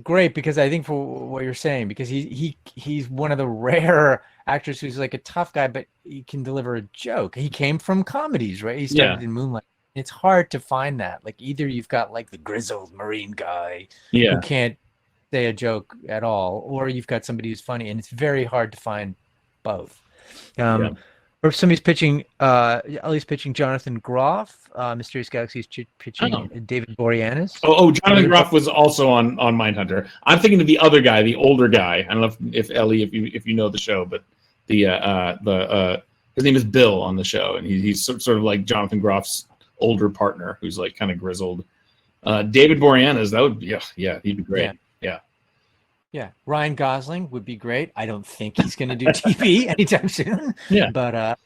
[SPEAKER 2] great because I think for what you're saying, because he's one of the rare actors who's like a tough guy, but he can deliver a joke. He came from comedies, right? He started in Moonlight. It's hard to find that. Like either you've got like the grizzled Marine guy who can't say a joke at all, or you've got somebody who's funny, and it's very hard to find both. Or if somebody's pitching, Ellie's pitching Jonathan Groff, Mysterious Galaxy's pitching David Boreanaz.
[SPEAKER 3] Jonathan Groff was also on Mindhunter. I'm thinking of the other guy, the older guy. I don't know if Ellie, if you know the show, but his name is Bill on the show, and he's sort of like Jonathan Groff's older partner who's like kind of grizzled. David Boreanaz, that would be he'd be great.
[SPEAKER 2] Yeah, Ryan Gosling would be great. I don't think he's going to do TV anytime soon.
[SPEAKER 3] Yeah,
[SPEAKER 2] but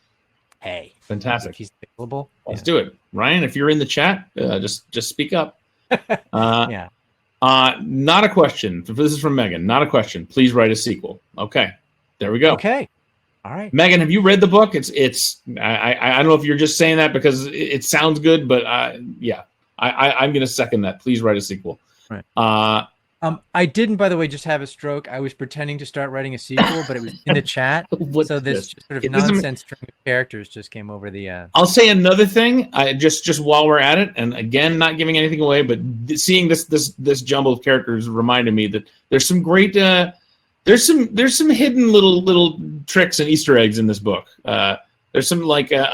[SPEAKER 2] hey,
[SPEAKER 3] fantastic.
[SPEAKER 2] He's available.
[SPEAKER 3] Let's do it, Ryan. If you're in the chat, just speak up. Not a question. This is from Megan. Not a question. Please write a sequel. Okay, there we go.
[SPEAKER 2] Okay, all right.
[SPEAKER 3] Megan, have you read the book? It's. I don't know if you're just saying that because it sounds good, but I'm going to second that. Please write a sequel.
[SPEAKER 2] Right. I didn't, by the way, just have a stroke. I was pretending to start writing a sequel, but it was in the chat. So this sort of nonsense string of characters just came over the.
[SPEAKER 3] I'll say another thing. Just while we're at it, and again, not giving anything away, but seeing this jumble of characters reminded me that there's some great. There's some hidden little tricks and Easter eggs in this book. There's some like if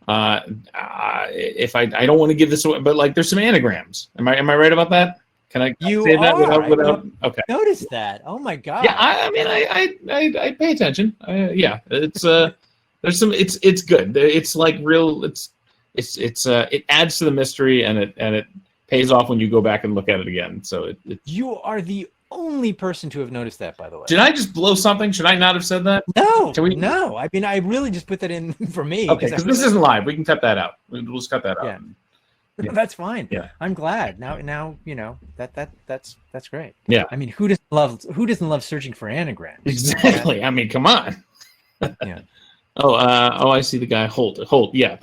[SPEAKER 3] I don't want to give this away, but like there's some anagrams. Am I right about that? Can I say that without? Okay.
[SPEAKER 2] Notice that. Oh my God.
[SPEAKER 3] Yeah, I mean, I pay attention. It's there's some. It's good. It's like real. It adds to the mystery, and it pays off when you go back and look at it again. So
[SPEAKER 2] you are the only person to have noticed that, by the way.
[SPEAKER 3] Did I just blow something? Should I not have said that?
[SPEAKER 2] No. No. I mean, I really just put that in for me.
[SPEAKER 3] Okay, because this isn't live. We can cut that out. We'll just cut that out.
[SPEAKER 2] Yeah. That's fine.
[SPEAKER 3] Yeah,
[SPEAKER 2] I'm glad. Now you know that's great.
[SPEAKER 3] Yeah.
[SPEAKER 2] I mean, who doesn't love searching for anagrams?
[SPEAKER 3] Exactly. I mean, come on.
[SPEAKER 2] Yeah.
[SPEAKER 3] I see the guy Holt. Yeah.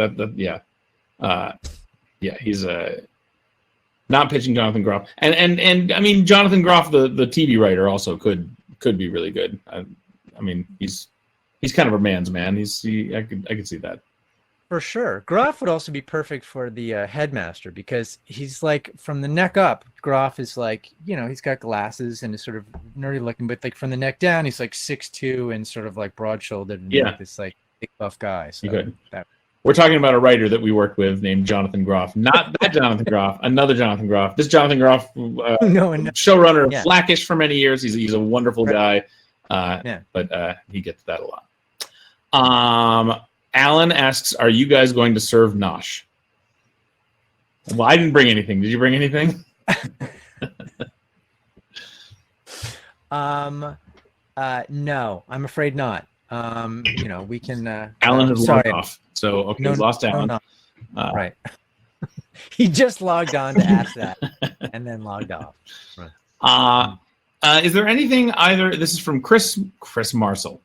[SPEAKER 3] He's not pitching Jonathan Groff, and I mean Jonathan Groff, the TV writer, also could be really good. I mean, he's kind of a man's man. I could see that.
[SPEAKER 2] For sure. Groff would also be perfect for the headmaster because he's like from the neck up. Groff is like, he's got glasses and is sort of nerdy looking, but like from the neck down, he's like 6'2" and sort of like broad shouldered and like this like big buff guy. So
[SPEAKER 3] we're talking about a writer that we worked with named Jonathan Groff. Not that Jonathan Groff, another Jonathan Groff. This Jonathan Groff, showrunner of Blackish for many years. He's a wonderful guy, but he gets that a lot. Alan asks, "Are you guys going to serve nosh?" Well, I didn't bring anything. Did you bring anything?
[SPEAKER 2] No, I'm afraid not. We can.
[SPEAKER 3] Alan has logged off, so okay, we lost Alan.
[SPEAKER 2] No. Right. He just logged on to ask that, and then logged off. Right.
[SPEAKER 3] Is there anything either? This is from Chris Marcel.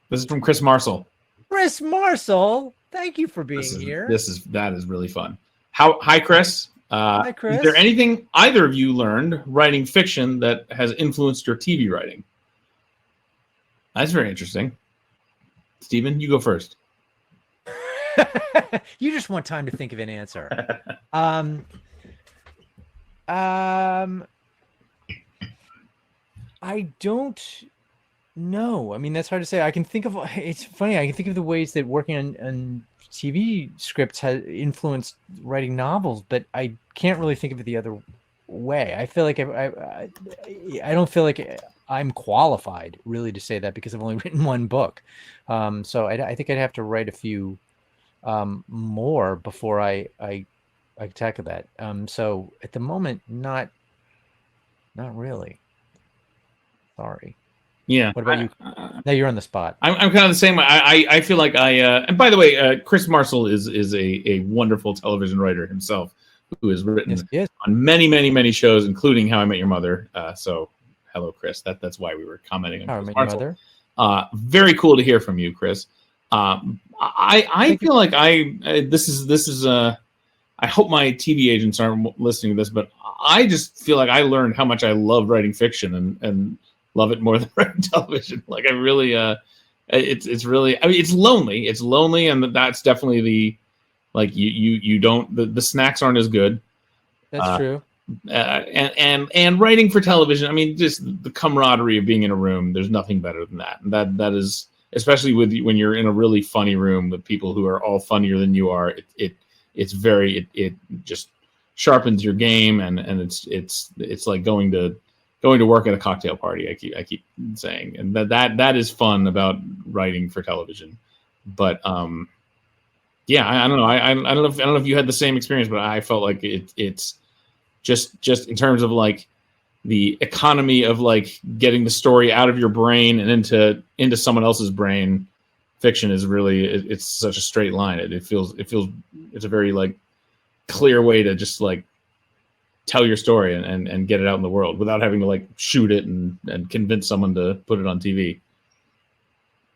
[SPEAKER 3] This is from Chris Marcel.
[SPEAKER 2] Chris Marcel, thank you for being here.
[SPEAKER 3] That is really fun. Hi, Chris.
[SPEAKER 2] Hi, Chris.
[SPEAKER 3] Is there anything either of you learned writing fiction that has influenced your TV writing? That's very interesting. Stephen, you go first.
[SPEAKER 2] You just want time to think of an answer. I don't know. I mean, that's hard to say. It's funny. I can think of the ways that working on TV scripts has influenced writing novels, but I can't really think of it the other way. I feel like I don't feel like I'm qualified really to say that because I've only written one book. So I think I'd have to write a few more before I tackle that. So at the moment, not really. Sorry.
[SPEAKER 3] Yeah.
[SPEAKER 2] What about you? Now you're on the spot.
[SPEAKER 3] I'm kind of the same way. I feel like and by the way, Chris Marcel is a wonderful television writer himself who has written on many, many, many shows, including How I Met Your Mother. So hello, Chris. That's why we were commenting on
[SPEAKER 2] How I
[SPEAKER 3] Chris
[SPEAKER 2] Met Your
[SPEAKER 3] Mother. Very cool to hear from you, Chris. I feel like this is I hope my TV agents aren't listening to this, but I just feel like I learned how much I love writing fiction and love it more than writing television. Like I really, it's really, I mean, it's lonely. It's lonely, and that's definitely you don't the snacks aren't as good.
[SPEAKER 2] That's true.
[SPEAKER 3] And writing for television, I mean, just the camaraderie of being in a room. There's nothing better than that. And that is, especially when you're in a really funny room with people who are all funnier than you are. It just sharpens your game, and it's like going to work at a cocktail party. I keep saying, and that is fun about writing for television. But yeah, I don't know. I don't know if you had the same experience, but I felt like it's just in terms of like the economy of like getting the story out of your brain and into someone else's brain. Fiction is really it's such a straight line. It feels it's a very like clear way to just like tell your story and get it out in the world without having to like shoot it and convince someone to put it on TV.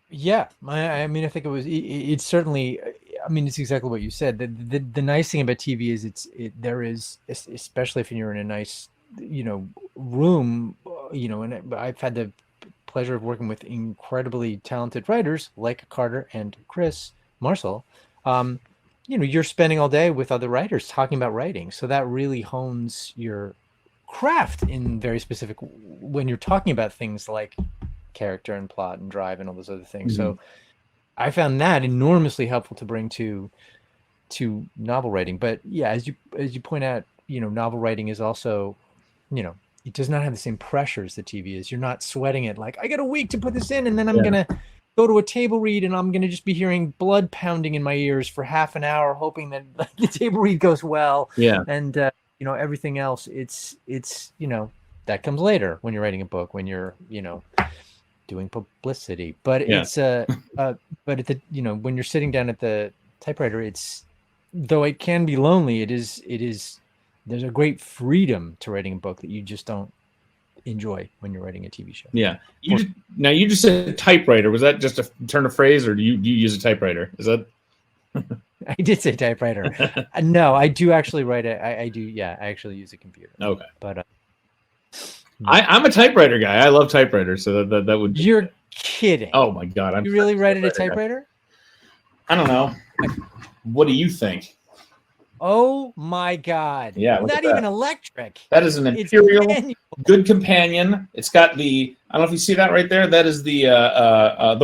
[SPEAKER 2] Yeah, I mean, I think it's certainly. I mean, it's exactly what you said. The nice thing about TV is there is, especially if you're in a nice, room, and I've had the pleasure of working with incredibly talented writers like Carter and Chris Marcel. You're spending all day with other writers talking about writing, so that really hones your craft in very specific when you're talking about things like character and plot and drive and all those other things. Mm-hmm. So I found that enormously helpful to bring to novel writing. But yeah, as you point out, novel writing is also, it does not have the same pressures that TV is. You're not sweating it like I got a week to put this in, and then I'm gonna go to a table read, and I'm gonna just be hearing blood pounding in my ears for half an hour, hoping that the table read goes well. Yeah, and everything else, it's that comes later when you're writing a book, when you're doing publicity. But it's but at the when you're sitting down at the typewriter, it's though it can be lonely, it is there's a great freedom to writing a book that you just don't enjoy when you're writing a TV show. Yeah.
[SPEAKER 3] You just said typewriter. Was that just a turn of phrase, or do you use a typewriter? Is that?
[SPEAKER 2] I did say typewriter. No, I do actually write it. I do. Yeah, I actually use a computer.
[SPEAKER 3] Okay.
[SPEAKER 2] But
[SPEAKER 3] I'm a typewriter guy. I love typewriters. So that would.
[SPEAKER 2] You're kidding.
[SPEAKER 3] Oh my God.
[SPEAKER 2] You really write at a typewriter?
[SPEAKER 3] I don't know. What do you think?
[SPEAKER 2] Oh my God!
[SPEAKER 3] Yeah, look
[SPEAKER 2] Not
[SPEAKER 3] at
[SPEAKER 2] even
[SPEAKER 3] that.
[SPEAKER 2] electric.
[SPEAKER 3] That is an
[SPEAKER 2] It's
[SPEAKER 3] Imperial
[SPEAKER 2] manual.
[SPEAKER 3] Good Companion. It's got the, I don't know if you see that right there. That is the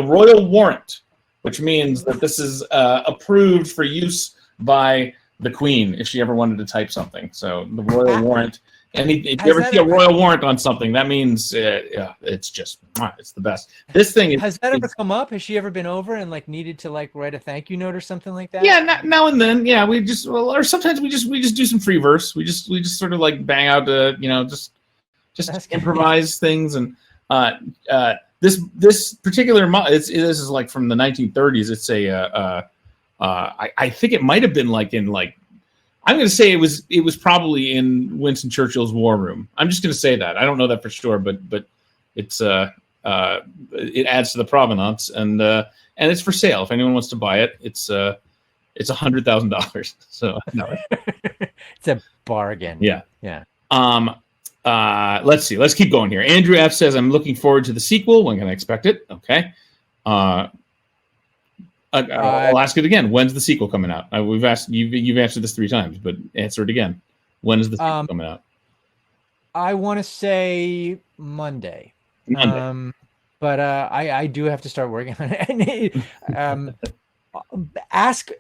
[SPEAKER 3] Royal Warrant, which means that this is approved for use by the Queen if she ever wanted to type something. So the Royal Warrant. And if you
[SPEAKER 2] Has
[SPEAKER 3] ever
[SPEAKER 2] that
[SPEAKER 3] see a
[SPEAKER 2] ever-
[SPEAKER 3] Royal Warrant on something, that means yeah, it's just it's the best. This thing is,
[SPEAKER 2] Has that ever come up? Has she ever been over and like needed to like write a thank you note or something like that?
[SPEAKER 3] yeah, now and then, yeah, we just, well, or sometimes we just do some free verse. We just sort of like bang out just
[SPEAKER 2] That's
[SPEAKER 3] improvise things. And this particular this is like from the 1930s. It's I think it might have been like in like, I'm going to say it was probably in Winston Churchill's war room. I'm just going to say that. I don't know that for sure, but it's it adds to the provenance, and it's for sale. If anyone wants to buy it, it's $100,000. So no.
[SPEAKER 2] It's a bargain.
[SPEAKER 3] Yeah.
[SPEAKER 2] Yeah.
[SPEAKER 3] Let's see. Let's keep going here. Andrew F says, "I'm looking forward to the sequel. When can I expect it?" Okay. I'll ask it again. When's the sequel coming out? We've asked you've answered this 3 times, but answer it again. When is the sequel coming out?
[SPEAKER 2] I want to say Monday.
[SPEAKER 3] Monday.
[SPEAKER 2] But I do have to start working on it. Ask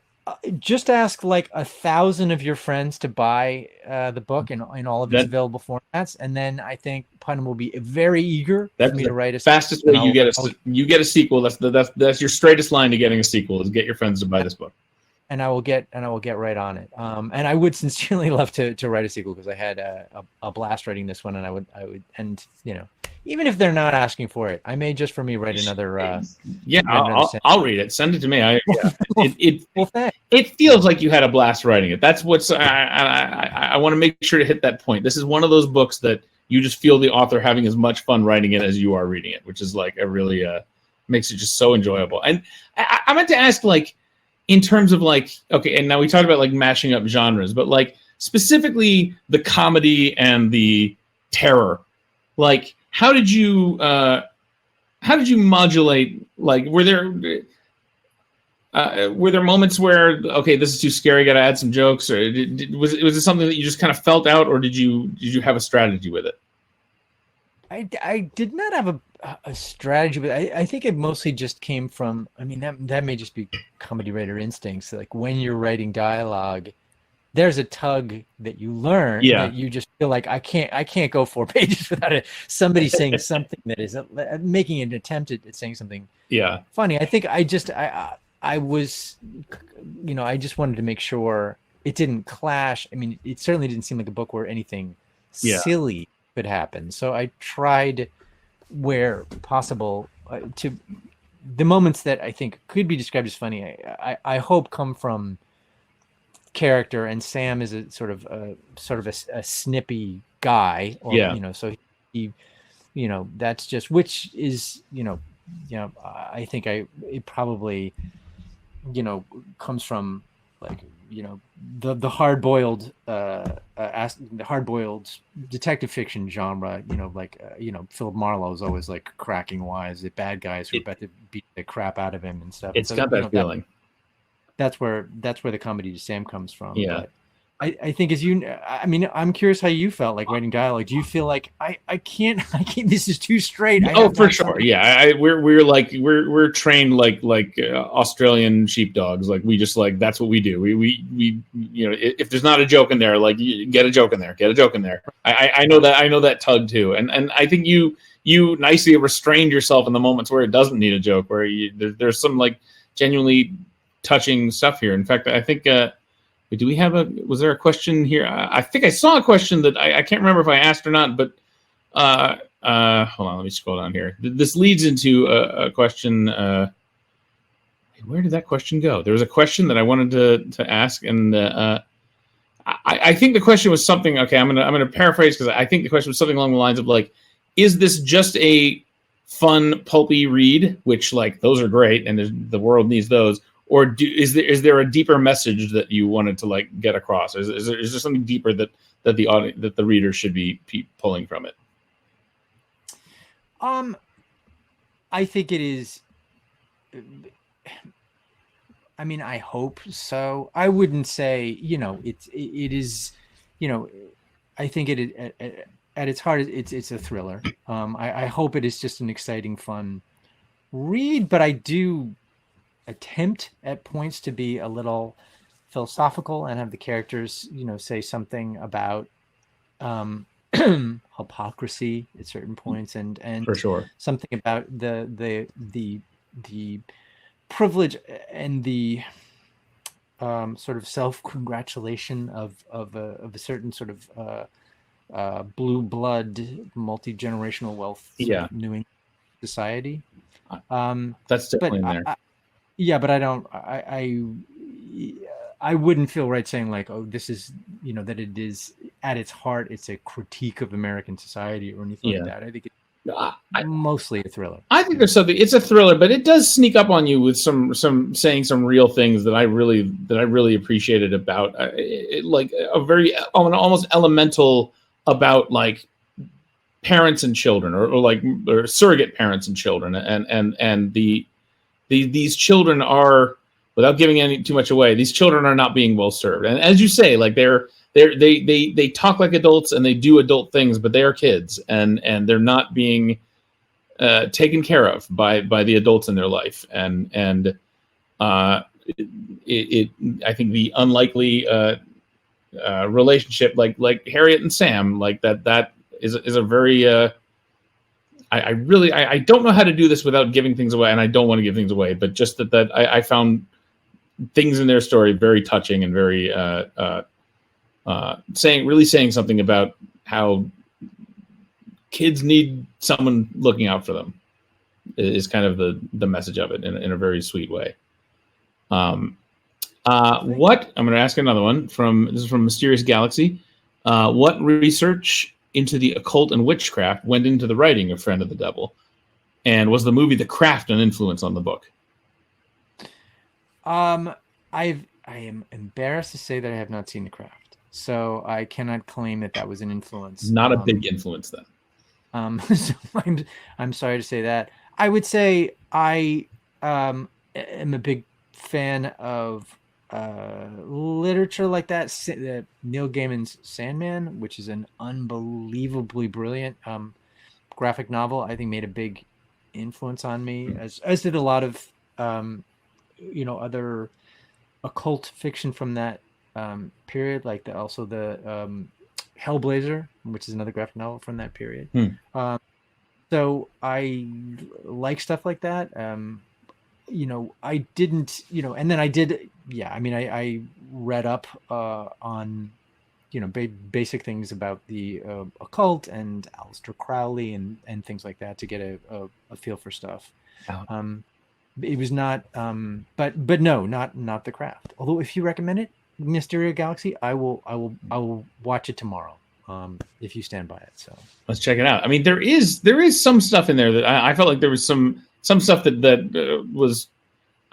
[SPEAKER 2] like 1,000 of your friends to buy the book in all of its available formats, and then I think Putnam will be very eager for me to write a
[SPEAKER 3] fastest way you get a sequel. That's your straightest line to getting a sequel is get your friends to buy this book.
[SPEAKER 2] And I will get right on it. And I would sincerely love to write a sequel, because I had a blast writing this one, and I would and even if they're not asking for it, I may just for me write another.
[SPEAKER 3] I'll read it. Send it to me.
[SPEAKER 2] Thanks.
[SPEAKER 3] It feels like you had a blast writing it. That's what's I want to make sure to hit that point. This is one of those books that you just feel the author having as much fun writing it as you are reading it, which is like a really makes it just so enjoyable. And I meant to ask, like, in terms of like, okay, and now we talked about like mashing up genres, but like specifically the comedy and the terror, like how did you modulate? Like, were there moments where, okay, this is too scary, got to add some jokes, or was it something that you just kind of felt out, or did you have a strategy with it?
[SPEAKER 2] I did not have a strategy, but I think it mostly just came from, I mean, that may just be comedy writer instincts. Like when you're writing dialogue, there's a tug that you learn that you just feel like I can't go 4 pages without somebody saying something that is making an attempt at saying something funny. I think I was, I just wanted to make sure it didn't clash. I mean, it certainly didn't seem like a book where anything silly could happen. So I tried, where possible, to the moments that I think could be described as funny, I hope come from character, and Sam is a sort of a snippy guy, or so he that's just, which is I think it probably comes from like the hard-boiled detective fiction genre. Philip Marlowe is always like cracking wise at bad guys who are about to beat the crap out of him and stuff.
[SPEAKER 3] It's got that feeling.
[SPEAKER 2] That's where the comedy to Sam comes from. But I think I'm curious how you felt like writing dialogue. Do you feel like I can't this is too straight?
[SPEAKER 3] Oh, for sure. Yeah. We're trained like Australian sheepdogs. Like we just like, that's what we do. We if there's not a joke in there, like get a joke in there. I know that tug too. And I think you nicely restrained yourself in the moments where it doesn't need a joke, where there's some like genuinely touching stuff here. In fact, I think was there a question here? I think I saw a question that I can't remember if I asked or not, but hold on, let me scroll down here. This leads into a question. Where did that question go? There was a question that I wanted to ask, and I think the question was something. Okay, I'm gonna paraphrase, because I think the question was something along the lines of like, is this just a fun pulpy read, which like those are great, and the world needs those, or is there a deeper message that you wanted to like get across? Is there something deeper that the reader should be pulling from it?
[SPEAKER 2] I think it is. I mean, I hope so. I wouldn't say, it is, I think at its heart, it's a thriller. I hope it is just an exciting, fun read, but I do attempt at points to be a little philosophical and have the characters, say something about hypocrisy at certain points, and
[SPEAKER 3] For sure.
[SPEAKER 2] something about the privilege and the sort of self-congratulation of a certain sort of blue blood, multi-generational wealth New England society.
[SPEAKER 3] That's definitely in there.
[SPEAKER 2] But I don't. I wouldn't feel right saying like, oh, this is, that it is at its heart, it's a critique of American society or anything like that. I think it's mostly a thriller.
[SPEAKER 3] I think there's something. It's a thriller, but it does sneak up on you with some saying some real things that I really appreciated about like a very almost elemental about like parents and children, or surrogate parents and children, and these children are, without giving too much away, these children are not being well served. And as you say, like they talk like adults and they do adult things, but they are kids, and they're not being taken care of by the adults in their life. And I think the unlikely relationship, like Harriet and Sam, like that is a very I don't know how to do this without giving things away, and I don't want to give things away, but just that I found things in their story very touching and very saying something about how kids need someone looking out for them is kind of the message of it in a very sweet way. I'm going to ask another one this is from Mysterious Galaxy. What research into the occult and witchcraft went into the writing of Friend of the Devil? And was the movie The Craft an influence on the book?
[SPEAKER 2] I am embarrassed to say that I have not seen The Craft, so I cannot claim that was an influence.
[SPEAKER 3] Not a big influence then.
[SPEAKER 2] So I'm sorry to say that. I would say I am a big fan of literature like that. Neil Gaiman's Sandman, which is an unbelievably brilliant graphic novel, I think made a big influence on me, as did a lot of other occult fiction from that period, like the Hellblazer, which is another graphic novel from that period. So I like stuff like that. I didn't, and then I did, I read up on, basic things about the occult and Aleister Crowley and things like that to get a feel for stuff. It was not, but no, not The Craft. Although if you recommend it, Mysterious Galaxy, I will watch it tomorrow. If you stand by it. So
[SPEAKER 3] let's check it out. I mean, there is some stuff in there that I felt like there was some stuff that was,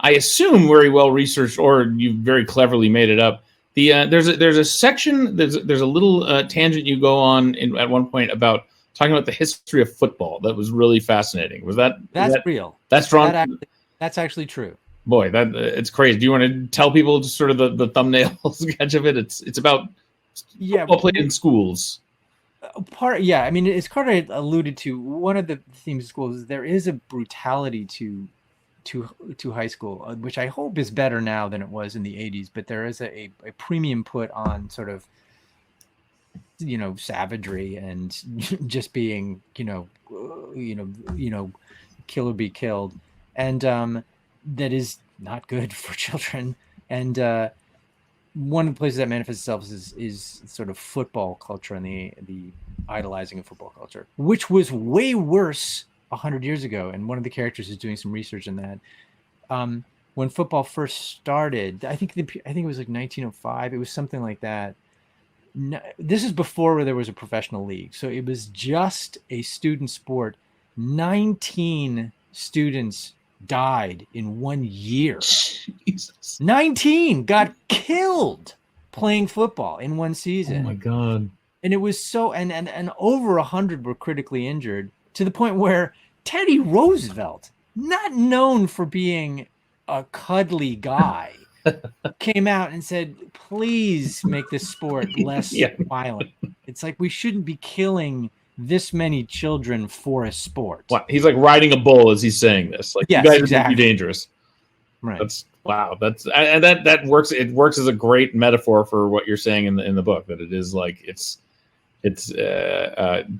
[SPEAKER 3] I assume, very well researched, or you very cleverly made it up. There's a section, there's a little tangent you go on at one point about talking about the history of football. That was really fascinating. That's
[SPEAKER 2] real?
[SPEAKER 3] That's strong.
[SPEAKER 2] That's actually true.
[SPEAKER 3] Boy, it's crazy. Do you want to tell people just sort of the thumbnail sketch of it? It's about football played in schools.
[SPEAKER 2] I mean, as Carter alluded to, one of the themes of schools is there is a brutality to high school, which I hope is better now than it was in the 80s. But there is a premium put on sort of, savagery and just being, kill or be killed, and that is not good for children. And one of the places that manifests itself is sort of football culture and the idolizing of football culture, which was way worse 100 years ago. And one of the characters is doing some research in that. When football first started, I think it was like 1905. It was something like that. This is before where there was a professional league, so it was just a student sport. 19 students died in 1 year.
[SPEAKER 3] Jesus.
[SPEAKER 2] 19 got killed playing football in one season.
[SPEAKER 3] Oh my God.
[SPEAKER 2] And it was so, and over 100 were critically injured, to the point where Teddy Roosevelt, not known for being a cuddly guy came out and said, please make this sport less
[SPEAKER 3] Yeah.
[SPEAKER 2] violent. It's like we shouldn't be killing this many children for a sport.
[SPEAKER 3] What? He's like riding a bull as he's saying this. Like,
[SPEAKER 2] Yes,
[SPEAKER 3] you guys
[SPEAKER 2] exactly.
[SPEAKER 3] are too dangerous.
[SPEAKER 2] Right.
[SPEAKER 3] That's wow. And that works. It works as a great metaphor for what you're saying in the book. That it is like it's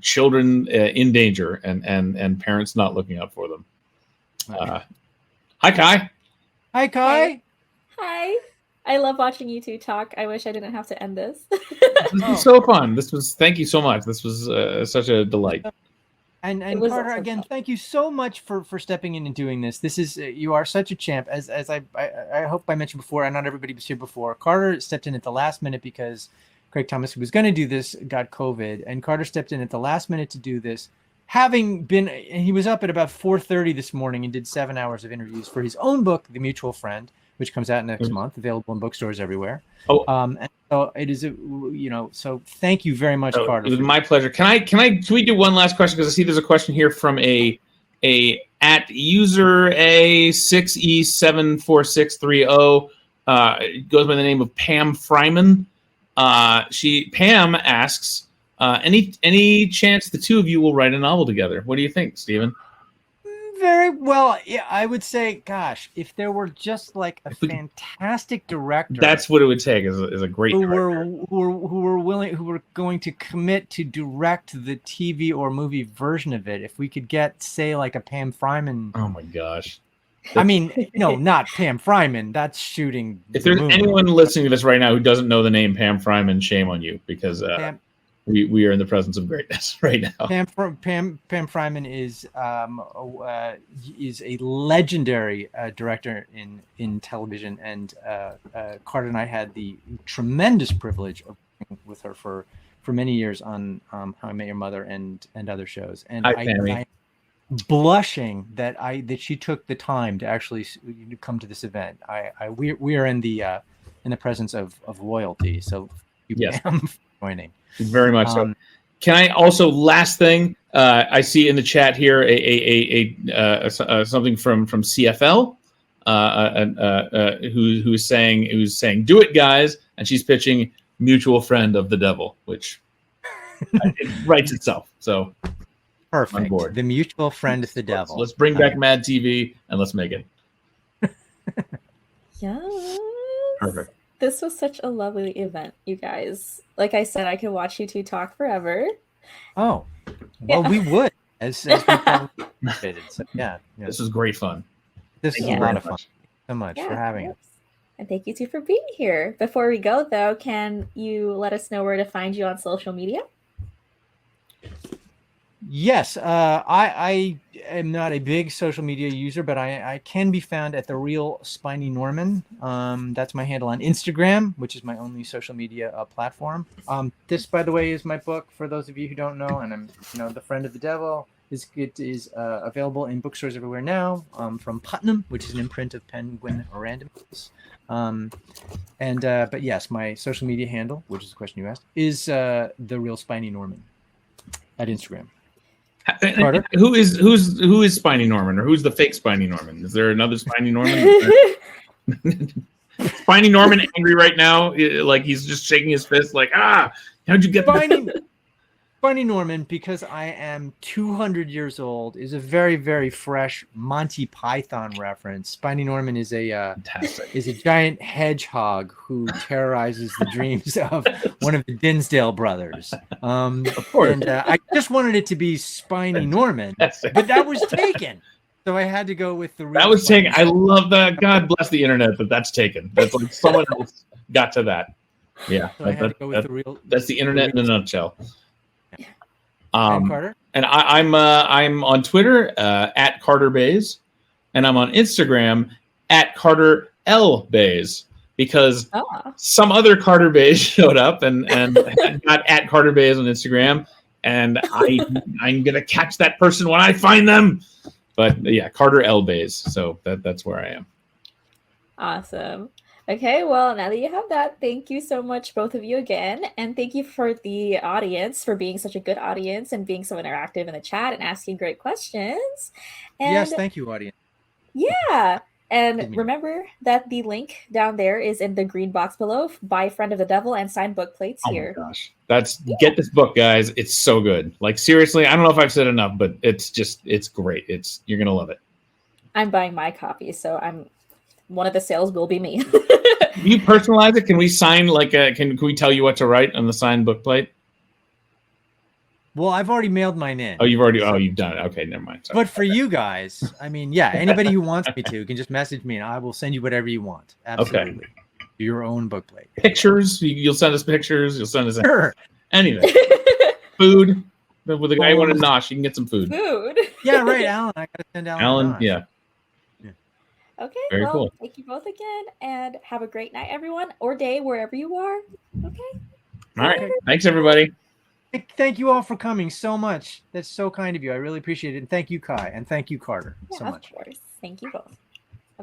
[SPEAKER 3] children in danger and parents not looking out for them. Hi, Kai.
[SPEAKER 2] Hi, Kai.
[SPEAKER 1] Hi. I love watching you two talk. I wish I didn't have to end this.
[SPEAKER 3] This was so fun. Thank you so much. This was such a delight.
[SPEAKER 2] And
[SPEAKER 1] was
[SPEAKER 2] Carter,
[SPEAKER 1] also
[SPEAKER 2] again,
[SPEAKER 1] fun.
[SPEAKER 2] thank you so much for stepping in and doing this. This is you are such a champ. As I hope I mentioned before, and not everybody was here before. Carter stepped in at the last minute because Craig Thomas, who was going to do this, got COVID, and Carter stepped in at the last minute to do this. He was up at about 4:30 this morning and did 7 hours of interviews for his own book, The Mutual Friend, which comes out next month, available in bookstores everywhere.
[SPEAKER 3] Oh.
[SPEAKER 2] And so it is, so thank you very much, Carter.
[SPEAKER 3] It was my pleasure. Can we do one last question? Because I see there's a question here from a at user A6E74630. It goes by the name of Pam Fryman. Pam asks, any chance the two of you will write a novel together? What do you think, Stephen?
[SPEAKER 2] Very well. Yeah, I would say, gosh, if there were just like a fantastic director,
[SPEAKER 3] that's what it would take. Is a great
[SPEAKER 2] who
[SPEAKER 3] director.
[SPEAKER 2] who were going to commit to direct the TV or movie version of it. If we could get, say, like a Pam Fryman.
[SPEAKER 3] Oh my gosh.
[SPEAKER 2] I mean, no, not Pam Fryman. That's shooting.
[SPEAKER 3] If there's anyone listening to this right now who doesn't know the name Pam Fryman, shame on you, because we are in the presence of greatness right now.
[SPEAKER 2] Pam Fryman is a legendary director in television, and Carter and I had the tremendous privilege of working with her for many years on How I Met Your Mother and other shows. And I'm blushing that she took the time to actually come to this event. We are in the presence of royalty. So
[SPEAKER 3] yes,
[SPEAKER 2] Pam, for joining.
[SPEAKER 3] Very much so. Can I also, last thing, I see in the chat here something from CFL, who's saying do it, guys, and she's pitching Mutual Friend of the Devil, which it writes itself. So
[SPEAKER 2] perfect.
[SPEAKER 3] On board.
[SPEAKER 2] The Mutual Friend of the Devil.
[SPEAKER 3] Let's bring back Mad TV and let's make it.
[SPEAKER 1] Yes.
[SPEAKER 3] Perfect.
[SPEAKER 1] This was such a lovely event, you guys. Like I said, I could watch you two talk forever.
[SPEAKER 2] Oh, well, we would, as we probably did. So, yeah.
[SPEAKER 3] This was great fun.
[SPEAKER 2] This is a lot of fun. Thank you so much for having us.
[SPEAKER 1] And thank you two for being here. Before we go, though, can you let us know where to find you on social media?
[SPEAKER 2] Yes, I am not a big social media user, but I can be found at The Real Spiny Norman. That's my handle on Instagram, which is my only social media platform. This, by the way, is my book for those of you who don't know, and I'm The Friend of the Devil. It is available in bookstores everywhere now. From Putnam, which is an imprint of Penguin Randoms. But yes, my social media handle, which is the question you asked, is The Real Spiny Norman at Instagram. Carter?
[SPEAKER 3] Who's Spiny Norman, or who's the fake Spiny Norman? Is there another Spiny Norman? Spiny Norman angry right now, like he's just shaking his fist, like, how'd you get
[SPEAKER 2] Spiny Norman, because I am 200 years old, is a very, very fresh Monty Python reference. Spiny Norman is a giant hedgehog who terrorizes the dreams of one of the Dinsdale brothers.
[SPEAKER 3] Of course.
[SPEAKER 2] And I just wanted it to be Spiny Norman, but that was taken. So I had to go with the real.
[SPEAKER 3] That was taken. I love that. God bless the internet, but that's taken. That's like someone else got to that. Yeah,
[SPEAKER 2] so I had to go with the real.
[SPEAKER 3] That's the internet in a nutshell.
[SPEAKER 2] And Carter?
[SPEAKER 3] And I'm on Twitter at Carter Bays, and I'm on Instagram at Carter L Bays, because some other Carter Bays showed up and got at Carter Bays on Instagram, and I'm gonna catch that person when I find them. But yeah, Carter L Bays. So that's where I am.
[SPEAKER 1] Awesome. Okay, well, now that you have that, thank you so much, both of you, again. And thank you for the audience for being such a good audience and being so interactive in the chat and asking great questions. And
[SPEAKER 2] yes, thank you, audience.
[SPEAKER 1] yeah. And remember that the link down there is in the green box below. Buy Friend of the Devil and sign book plates here.
[SPEAKER 3] Oh my gosh. Get this book, guys. It's so good. Like, seriously, I don't know if I've said enough, but it's great. You're going to love it.
[SPEAKER 1] I'm buying my copy, so one of the sales will be me.
[SPEAKER 3] Can you personalize it? Can we sign can we tell you what to write on the signed book plate?
[SPEAKER 2] Well, I've already mailed mine in.
[SPEAKER 3] Oh, you've done it. Okay, never mind. Sorry.
[SPEAKER 2] But for you guys, I mean, yeah, anybody who wants me to can just message me and I will send you whatever you want. Absolutely.
[SPEAKER 3] Okay.
[SPEAKER 2] Your own book plate.
[SPEAKER 3] Pictures. You'll send us pictures. You'll send us
[SPEAKER 2] anything.
[SPEAKER 3] Food. With the guy who wanted Nosh, you can get some food.
[SPEAKER 1] Food.
[SPEAKER 2] Yeah, right, Alan. I gotta send Alan.
[SPEAKER 3] Yeah.
[SPEAKER 1] Okay.
[SPEAKER 3] Very cool.
[SPEAKER 1] Thank you both again, and have a great night, everyone, or day wherever you are. Okay.
[SPEAKER 3] All right. Thanks, everybody.
[SPEAKER 2] Thank you all for coming so much. That's so kind of you. I really appreciate it. And thank you, Kai, and thank you, Carter, so much.
[SPEAKER 1] Of course. Thank you both.